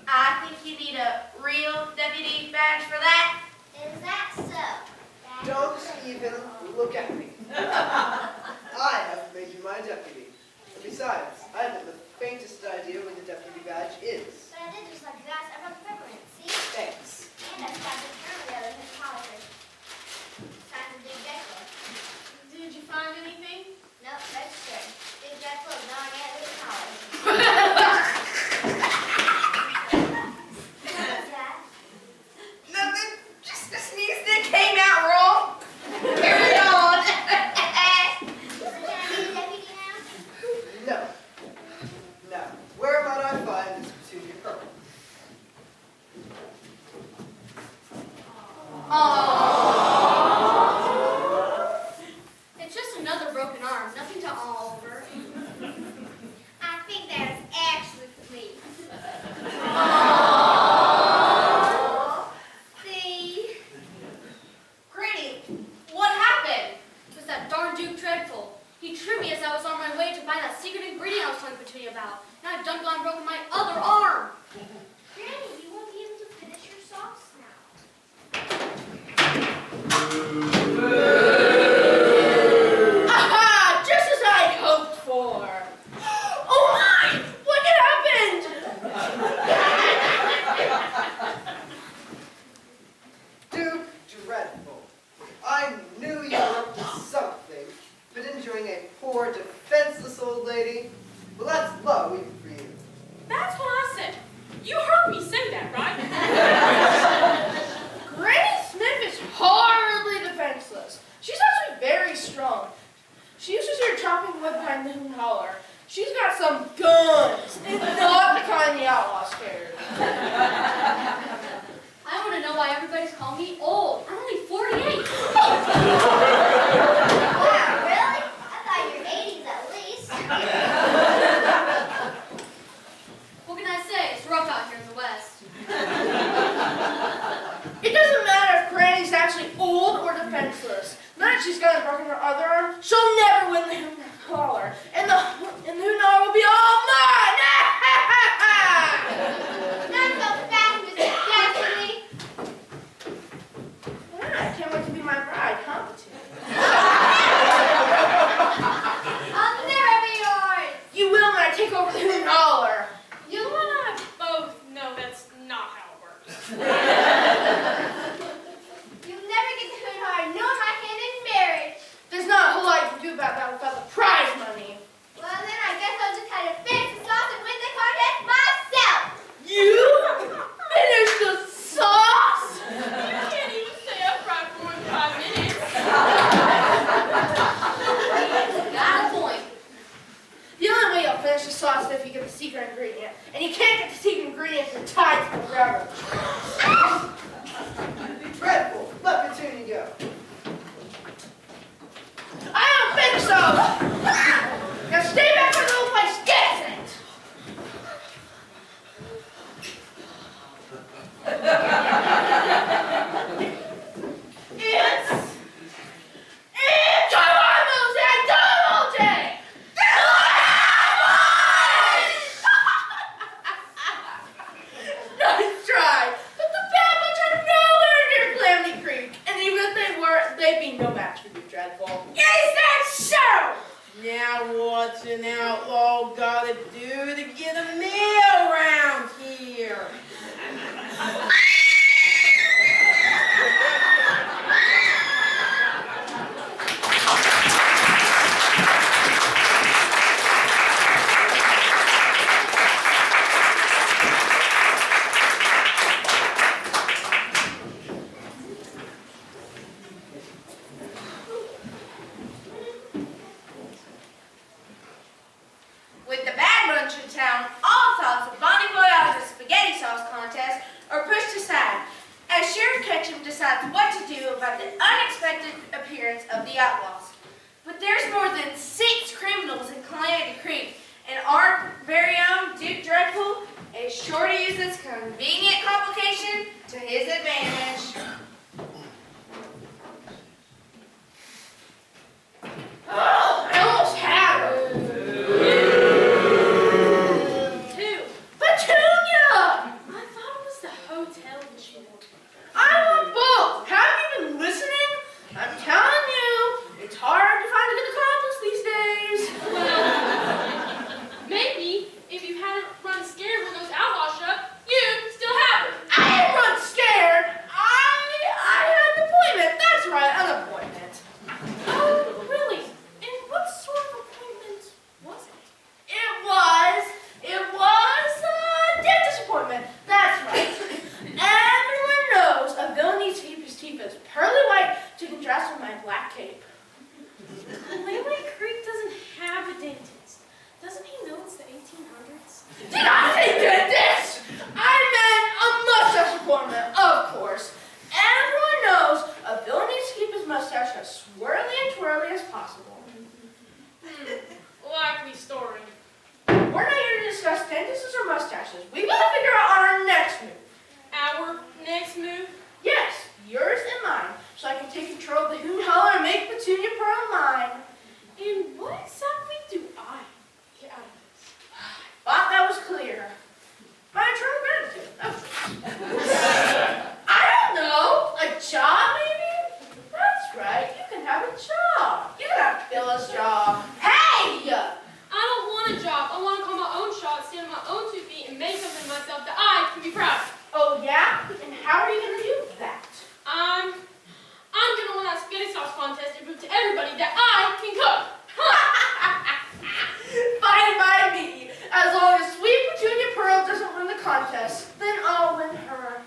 I think you need a real deputy badge for that. Is that so? Don't even look at me. I have made you my deputy. And besides, I haven't the faintest idea what the deputy badge is. But I did just like you asked. I brought the peppermint, see? Thanks. And I got this journal the other his collar. Time to dig that club. Did you find anything? Nope, that's good. Dig that club, now I got his collar. What was that? Nothing, just a sneeze that came out wrong. Carry on. So can I be the deputy now? No. Now, where might I find this Petunia Pearl? It's just another broken arm, nothing to all over. I think that is actually for me. See? Granny, what happened? It was that darn Duke Dreadful. He tripped me as I was on my way to buy that secret ingredient I was telling Petunia about. Now I've done gone broken my other arm. Granny, you won't be able to finish your sauce now. Aha! Just as I hoped for. Oh my! What happened? Duke Dreadful. I knew you were up to something, but enjoying a poor, defenseless old lady? Well, that's low even for you. That's what I said. You heard me say that, right? Granny Smith is hardly defenseless. She's actually very strong. She uses her chopping wood behind the hoon holler. She's got some guns, and not the kind the outlaws carry. I want to know why everybody's calling me old. I'm only 48. Wow, really? I thought you were 80s at least. What can I say? It's rough out here in the West. It doesn't matter if Granny's actually old or defenseless. Now that she's got a broken her other arm, she'll never win the hoon holler. And the hoon holler will be all mine! Not so fast, Mr. Destiny. I can't wait to be my bride, huh? I'll never be yours. You will when I take over the hoon holler. You and I both know that's not how it works. You'll never get the hoon hard, nor my hand in marriage. There's not a whole lot you can do about that without the prize money. Well, then I guess I'll just have to finish the sauce and win the contest myself. You finish the sauce? You can't even stay upright for more than 5 minutes. Got a point. The only way you'll finish the sauce is if you get the secret ingredient. And you can't get the secret ingredient if you're tied to the railroad. Dreadful, let Petunia go. I don't think so! Now stay back where the little place gets it! It's come on, Mosaic! Double J! Nice try! of the outlaws. But there's more than 6 criminals in Calamity Creek, and our very own Duke Dreadful is sure to use this convenient complication to his advantage. Oh, I almost had her. 2. Petunia! I thought it was the hotel that she wanted. I want both. Have you been listening? I'm telling you, it's hard to find a good accomplice these days. Well, maybe if you hadn't run scared when those outlaws showed up, you'd still have her. I didn't run scared. I had an appointment. That's right, an appointment. Oh, really? And what sort of appointment was it? It was a dentist appointment. That's right. Everyone knows a villain needs to keep his teeth as pearly white to contrast with my black cape. Calamity Creek doesn't have a dentist. Doesn't he know it's the 1800s? Did I say dentist? I meant a mustache appointment, of course. Everyone knows a villain needs to keep his mustache as swirly and twirly as possible. Likely story. We're not here to discuss dentists or mustaches. We gotta figure out our next move. Our next move? Yes, yours and mine, so I can take control of the hoot holler and make Petunia Pearl mine. And what exactly do I get out of this? Thought that was clear. My eternal gratitude. I don't know. A job, maybe? That's right. You can have a job. You can have Phyllis' job. Hey! I don't want a job. I want to call my own shot, stand on my own 2 feet, and make something of myself that I can be proud of. Oh, yeah? And how are you going to do that? I'm gonna win that spaghetti sauce contest and prove to everybody that I can cook. Fine by me. As long as sweet Petunia Pearl doesn't win the contest, then I'll win her.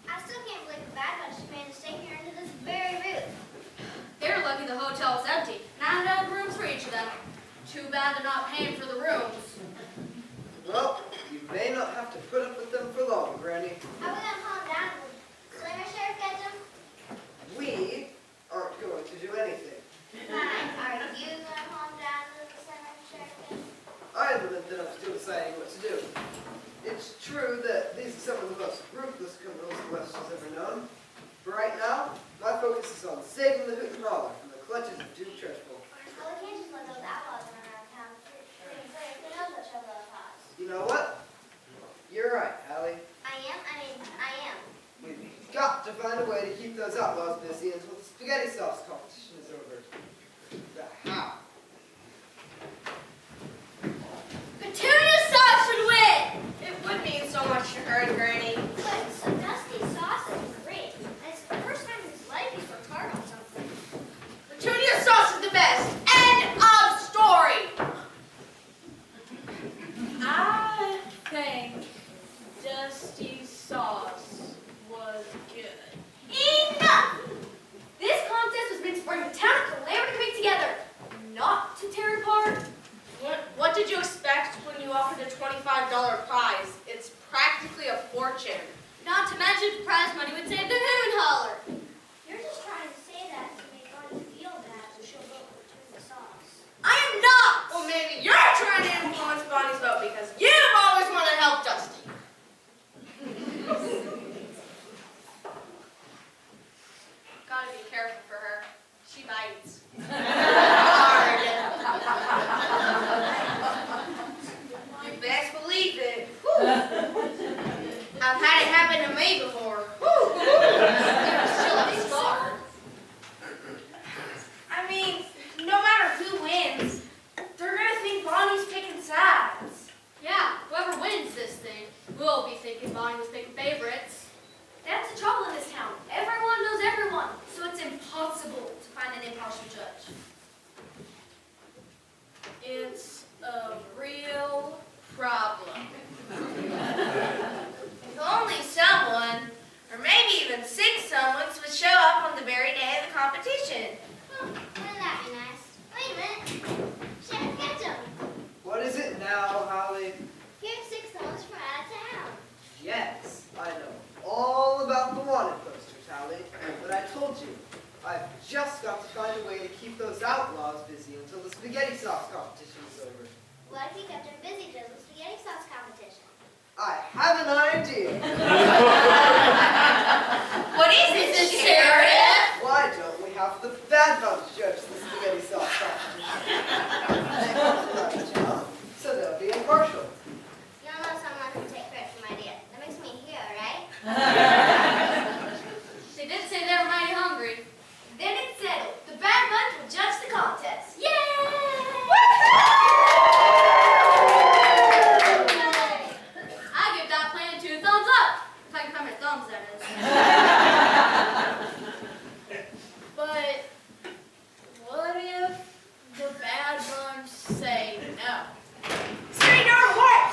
I still can't believe the Bad Bunch managed to stay here into this very room. They're lucky the hotel's empty. Not enough rooms for each of them. Too bad they're not paying for the rooms. Well, you may not have to put up with them for long, Granny. Are we gonna calm down and slammer sheriff catch them? We aren't going to do anything. Fine. Are you gonna calm down and the slammer sheriff catch them? I admit that I'm still deciding what to do. It's true that these are some of the most ruthless criminals the West has ever known. But right now, my focus is on saving the Hoot and Holler from the clutches of Duke Dreadful. Well, we can't just let those outlaws run around town. Who knows what trouble they'll cause? You know what? You're right, Allie. I am. We've got to find a way to keep those outlaws busy until the spaghetti sauce competition is over. But how? Petunia sauce should win! It would mean so much to her and Granny. But so Dusty sauce is great. And it's the first time in his life he's worked hard on something. Petunia sauce is the best. End of story. I think Dusty Sauce was good. Enough! This contest was meant to bring the town of Calamity Creek together, not to tear it apart. What did you expect when you offered a $25 prize? It's practically a fortune. Not to mention prize money would save the Hoot and Holler. You're just trying to say that to make Bonnie feel bad so she'll vote for the sauce. I am not! Well, maybe you're trying to influence Bonnie's vote because you've always wanted to help Dusty. Gotta be careful for her. She bites. Hard. You best believe it. Whew. I've had it happen to me before. Whew. You're still a scar. I mean, no matter who wins, they're gonna think Bonnie's picking sides. Yeah, whoever wins this thing will be thinking Bonnie was picking favorites. That's the trouble in this town. Everyone knows everyone, so it's impossible to find an impartial judge. It's a real problem. If only someone, or maybe even 6 someones, would show up on the very day of the competition. Wouldn't that be nice? Wait a minute. Sheriff Ketchum. What is it now, I've just got to find a way to keep those outlaws busy until the spaghetti sauce competition is over. What if you kept her busy till the spaghetti sauce competition? I have an idea. What is it, Sheriff? Why don't we have the Bad Bunch judge the spaghetti sauce competition? They want the right job, so they'll be impartial. You don't know someone who take credit for my idea. That makes me a hero, right? They did say they were mighty hungry. Then it's settled. The Bad Bunch will judge the contest. Yay! I give that plan 2 thumbs up. If I can find my thumbs, that is. But what if the Bad Bunch say no? Say no to what?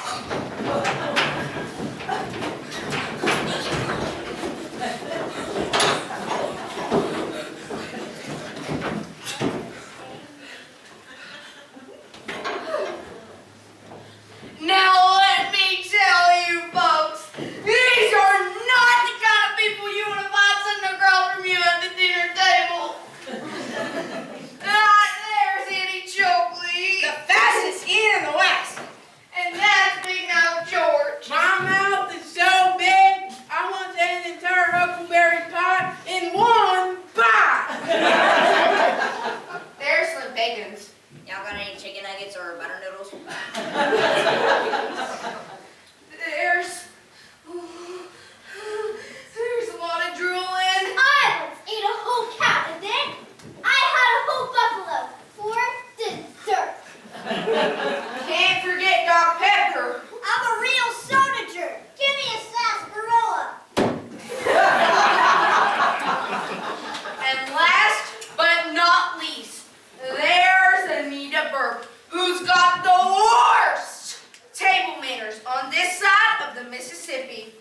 Now let me tell you folks, these are not the kind of people you want to find sitting across from you at the dinner table. Not there's any chocolate. The fastest in the West. And that's Big Mouth George. My mouth is so big, I want to eat an entire huckleberry pie in one bite. There's Slim Bacons. Y'all got any chicken nuggets or butter noodles? There's a lot of drooling. I once ate a whole cow, and then I had a whole buffalo for dessert. Can't forget Doc Pepper. I'm a real soda jerk. Give me a sarsaparilla. And last but not least, there's Anita Burke, who's got the worst table manners on this side of the Mississippi.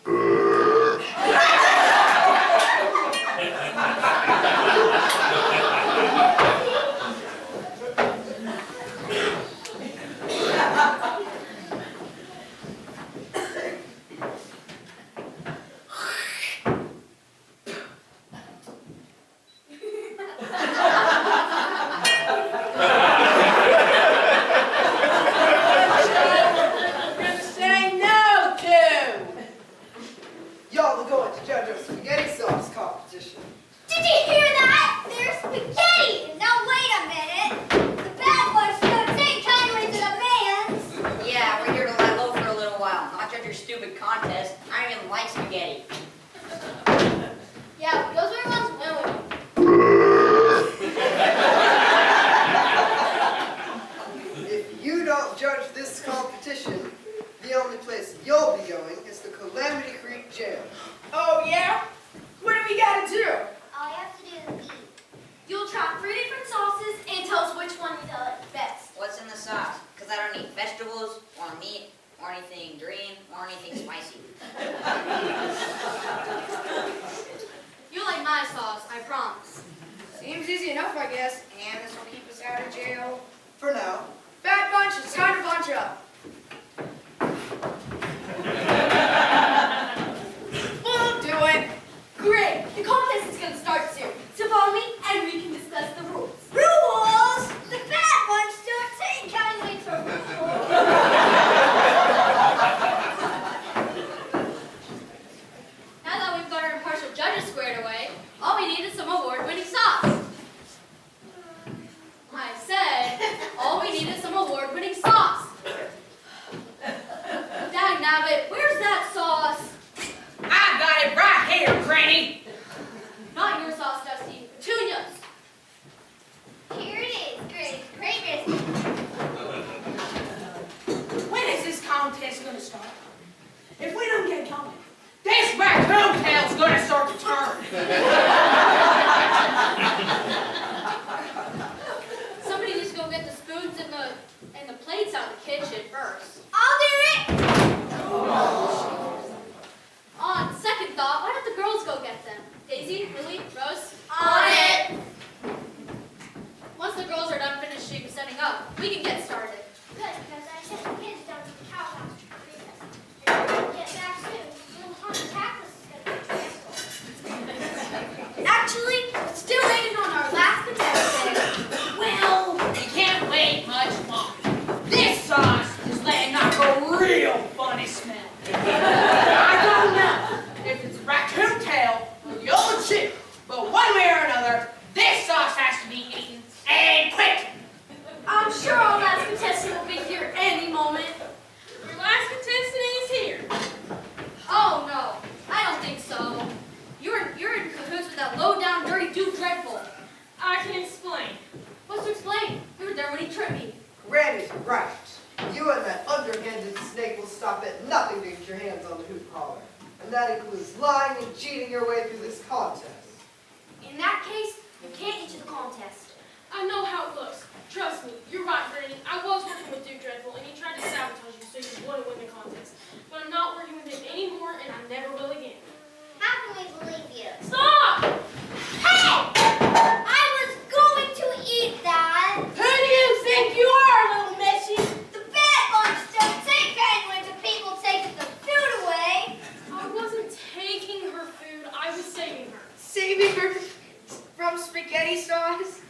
Gonna say no to. Y'all are going to judge our spaghetti sauce competition. Did you hear that? There's spaghetti. Now wait a minute. The Bad Bunch don't take kindly to demands. Yeah, we're here to let low for a little while, not judge your stupid contest. I don't even like spaghetti. Yeah, those are the ones willing. If you don't judge this competition, the only place you'll be going is the Calamity Creek Jail. Oh, yeah? What do we gotta do? All you have to do is eat. You'll try 3 different sauces and tell us which one you like best. What's in the sauce? Because I don't eat vegetables, or meat, or anything green, or anything spicy. You like my sauce, I promise. Seems easy enough, I guess. And this will keep us out of jail. For now. Bad Bunch, it's time to bunch up. We'll do it. Great! The contest is going to start soon. So follow me and we can discuss the rules. Rules? The Bad Bunch don't take kindly to rules. Now that we've got our impartial judges squared away, all we need is some award-winning sauce. I said, all we need is some award-winning sauce. Dagnabbit, where's that sauce? I got it right here, Granny. Not your sauce, Dusty. Petunia's. Here it is, Great biscuit. When is this contest gonna start? If we don't get going, this raccoon tail's gonna start to turn. Somebody needs to go get the spoons and the plates out of the kitchen first. I'll do it. On second thought, why don't the girls go get them? Daisy, Lily, Rose? On it. Once the girls are done finishing setting up, we can get started. Good, because I sent the kids down to the cow house to recess. They're going to get back soon. Little Tommy Cactus is going to be stressful. Actually, it's still raining on our some spaghetti sauce?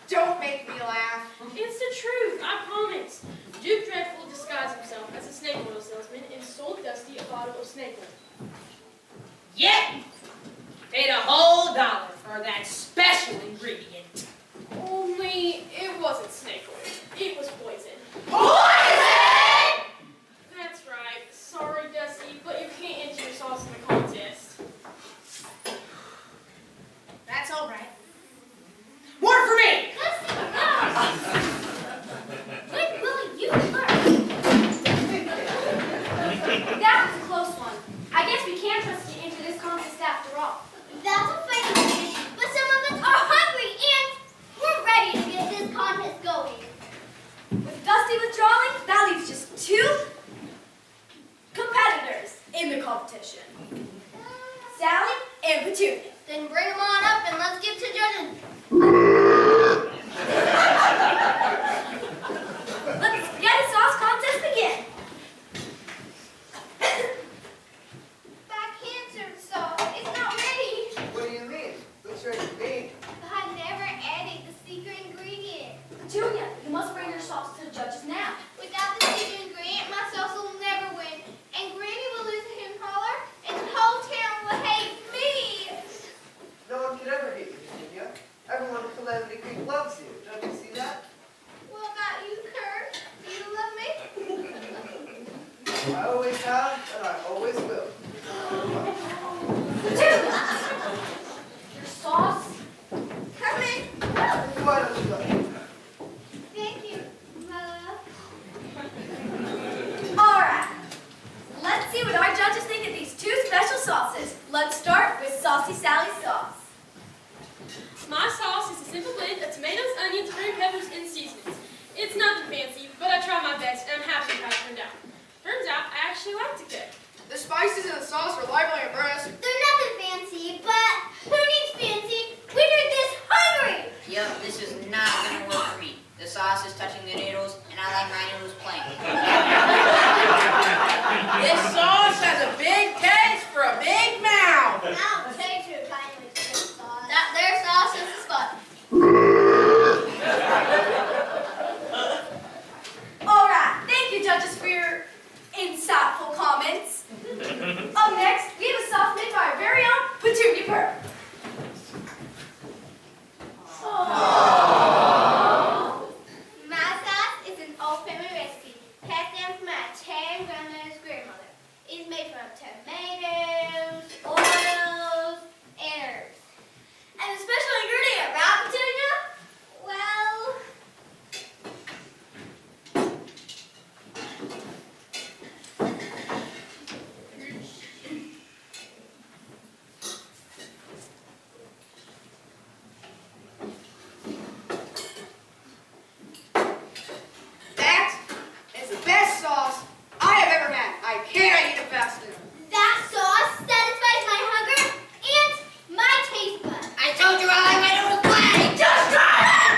Don't make me laugh. It's the truth, I promise. Duke Dreadful disguised himself as a snake oil salesman and sold Dusty a bottle of snake oil. Yeah! Paid a whole $1 for that special ingredient. Only it wasn't snake oil. It was poison. Poison! That's right. Sorry, Dusty, but you can't enter your sauce in the contest. That's all right. More for me! When will you learn? That was a close one. I guess we can't trust you to enter this contest after all. That's a fighting competition, but some of us are hungry and we're ready to get this contest going. With Dusty withdrawing, that leaves just 2 competitors in the competition. Sally and Petunia. Then bring them on up and let's get to judging. Let the spaghetti sauce contest begin. Backhand served sauce. It's not ready. What do you mean? Looks ready to me. But I never added the secret ingredient. Petunia, you must bring your sauce to the judges now. Without the secret ingredient, my sauce will never win. And Granny will lose to him holler, and the whole town will hate me. No one could ever hate you, Virginia. Everyone in Calamity Creek loves you. Don't you see that? What about you, Kurt? Do you love me? I always have, and I always will. Petunia! Your sauce? Come in. Why don't you go? Thank you, Mother. Alright. Let's see what our judges think of these 2 special sauces. Let's start with Saucy Sally's sauce. My sauce is a simple blend of tomatoes, onions, green peppers, and seasonings. It's nothing fancy, but I tried my best and I'm happy with how it turned out. Turns out I actually like to cook. The spices in the sauce are lively and brisk. They're nothing fancy, but who needs fancy? We drink this hungry. Yup, this is not gonna work for me. The sauce is touching the noodles, and I like my noodles plain. This sauce has a big taste for a big mouth. I'll take your kindly to this sauce. That their sauce is the spot. Alright, thank you judges for your insightful comments. Up next, we have a sauce made by our very own Petunia Pearl. My sauce is an old family recipe, passed down from my Italian grandmother's grandmother. It's made from tomatoes, oils, and herbs. And the special ingredient, right, Petunia? Well, That is the best sauce I have ever had. I cannot eat it fast enough. that sauce satisfies my hunger and my taste buds. I told you I like my noodles plain! Just try it!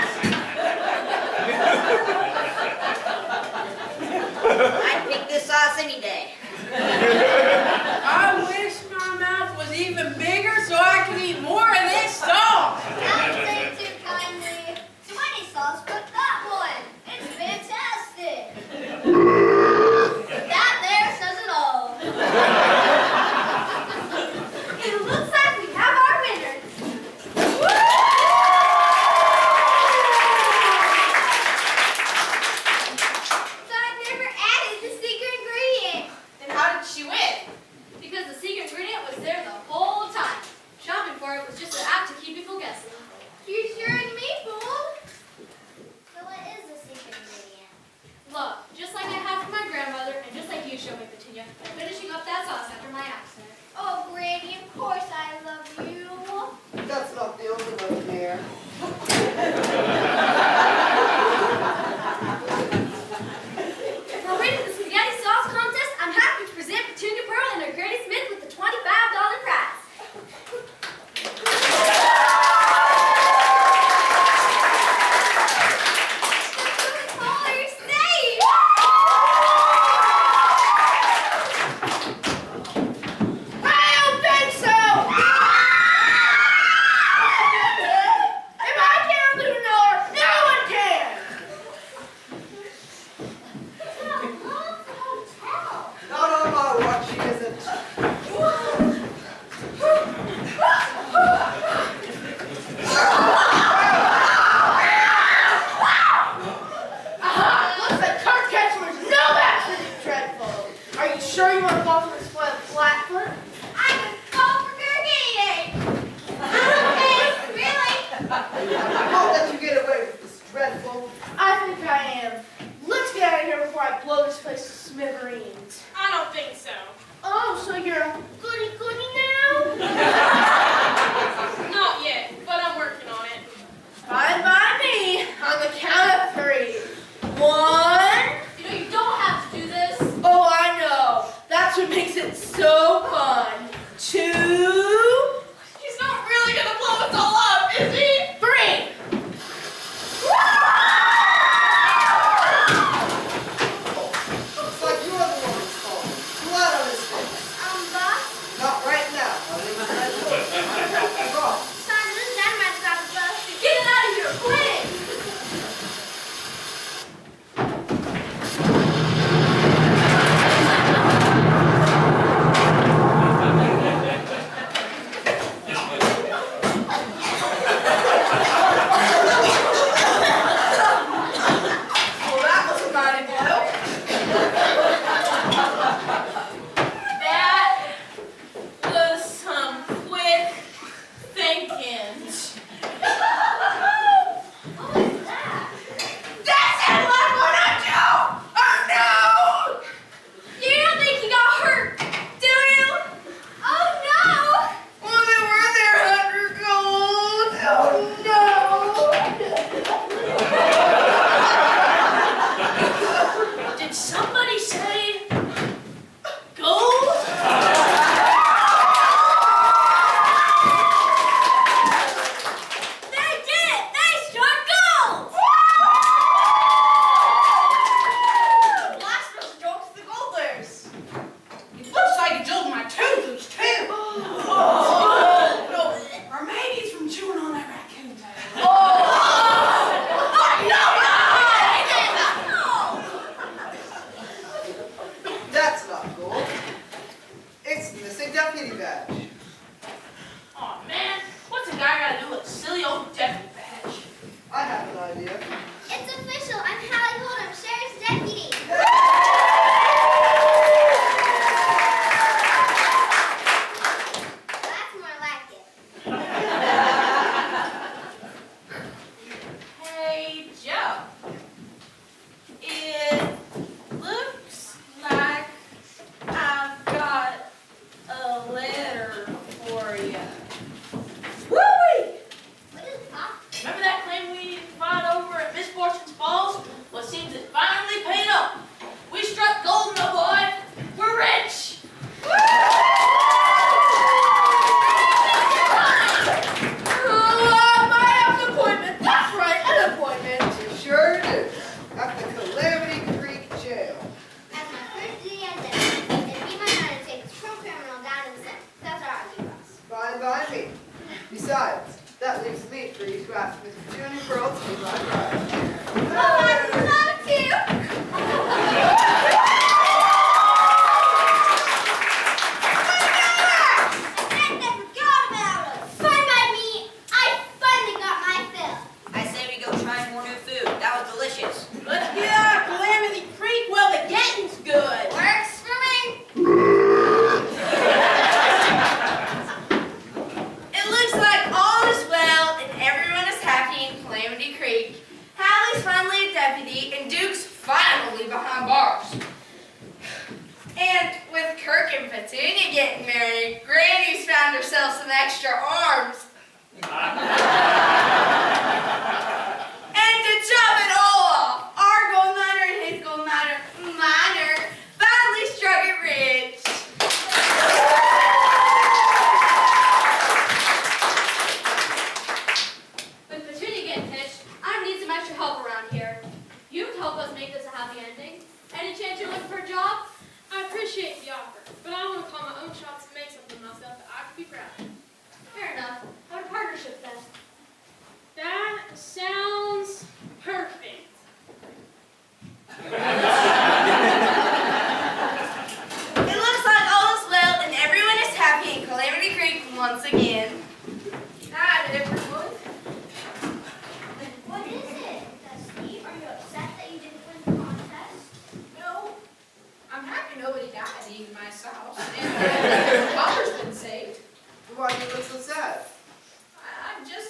I'd pick this sauce any day. I wish my mouth was even bigger so I could eat more of this sauce. I'll say too kindly. Sweaty sauce, but that one. It's fantastic. That there says it all. It looks like we have our winner. So I never added the secret ingredient. Then how did she win? Because the secret ingredient was there the whole time. Shopping for it was just an act to keep people guessing. You sure and me, fool. So what is the secret ingredient? Love, just like I had for my grandmother, and just like you showed me, Petunia, by finishing up that sauce after my accident. Oh, Granny, of course I love you. That's not the only one here. For winning the spaghetti sauce contest, I'm happy to present Petunia Pearl and her Granny Smith with the $25 prize. Caller, stay. I don't think so! won't let you get away with this dreadful. I think I am. Let's get out of here before I blow this place to smithereens. I don't think so. Oh, so you're a goody-goody now? Not yet, but I'm working on it. Fine by me. On the count of 3. 1. You know, you don't have to do this. Oh, I know. That's what makes it so fun. 2. He's not really gonna blow us all up, is he? 3. Looks like you're the one who's falling. Flat on his face. Boss, Not right now. I'll leave my head alone. Wrong. son, this dynamite's got to bust. Get it out of here, quick! Well, that was a mighty blow. That was some quick thinking. What was that? That sounded like what I do! Oh, no! You don't think he got hurt, do you? Oh no! Well, they were there, Hunter Gold. Oh, no! Did somebody say gold? They did! They struck gold! Last was a joke to the Golders. It looks like it jolted my tooth loose too. Or maybe it's from chewing on that raccoon tail. That's not gold. It's the missing deputy badge. Aw, man, what's a guy gotta do with a silly old deputy badge? I have an idea. It's official. I'm Hallie Hold'em, sheriff's deputy. That's more like it. Hey, Joe. It looks like I've got a letter for you. Woo-wee! What is that? Remember that claim we filed over at Miss Fortune's Falls? Well, it seems it finally paid up. We struck gold, my boy. We're rich. Oh, I have an appointment. That's right, an appointment. You sure do. At the Calamity Creek Jail. As my first duty as deputy, it'd be my honor to take this pro criminal down to the center. That's our idea, boss. Fine by me. Besides, that leaves me free to ask Mr. Junior Pearl to be my bride. Oh, I'd love to. I never forgot about us. Fun by me. I finally got my fill. I say we go try more new food. That was delicious. Let's get out of Calamity Creek while the getting's good. Works for me. It looks like all is well and everyone is happy in Calamity Creek. Hallie's finally a deputy and Duke's finally behind bars. And with Kirk and Petunia getting married, Granny's found herself some extra arms. And to top it all off, our gold miner and his gold miner finally struck it rich. With Petunia getting hitched, I need some extra help around here. You could help us make this a happy ending. Any chance you're looking for a job? I appreciate the offer, but I want to call my own shots and make something of myself that I could be proud of. Fair enough. How about a partnership then? That sounds perfect. It looks like all is well and everyone is happy in Calamity Creek once again. Night, everyone. What is it, Dusty? Are you upset that you didn't win the contest? No, I'm happy nobody died eating my sauce. And my father's been saved. Why do you look so sad? I'm just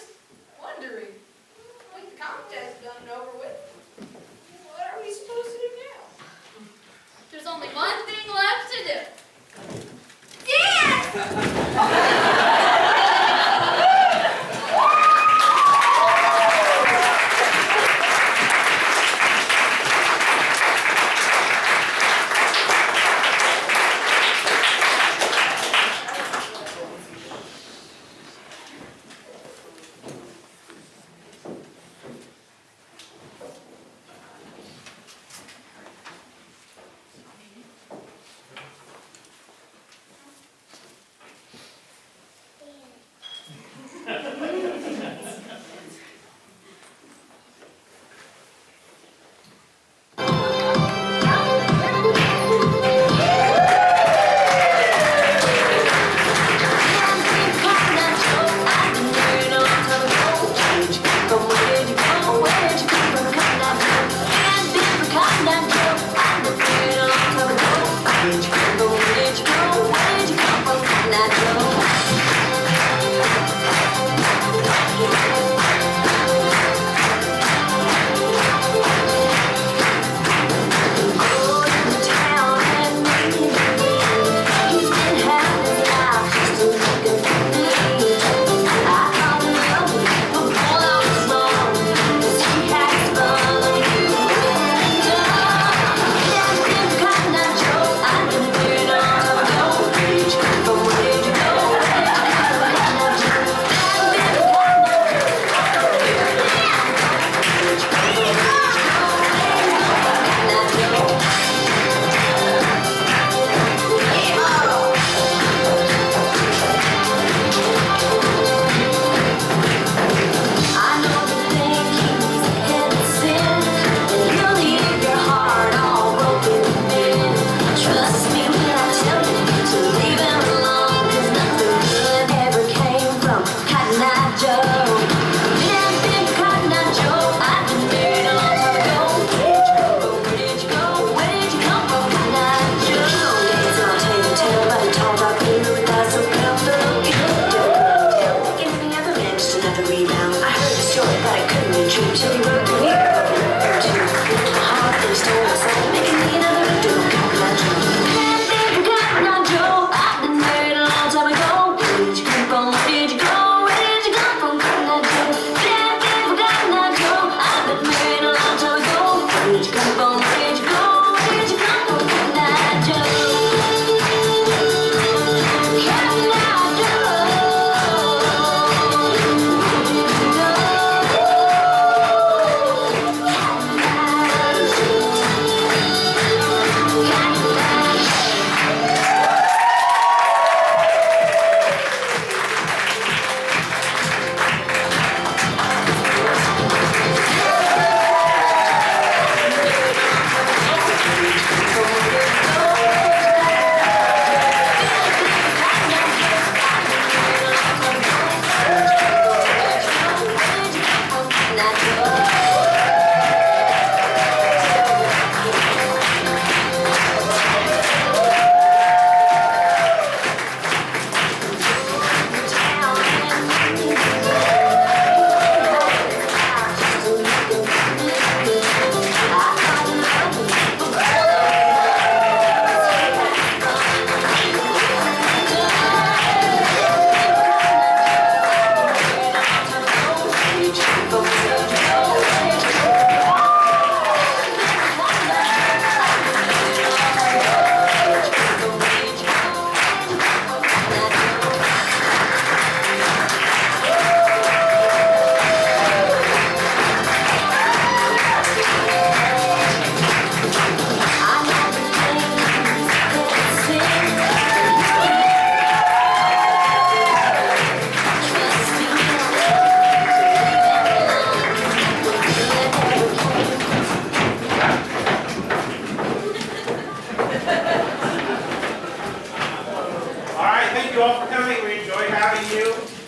All right, thank you all for coming. We enjoyed having you.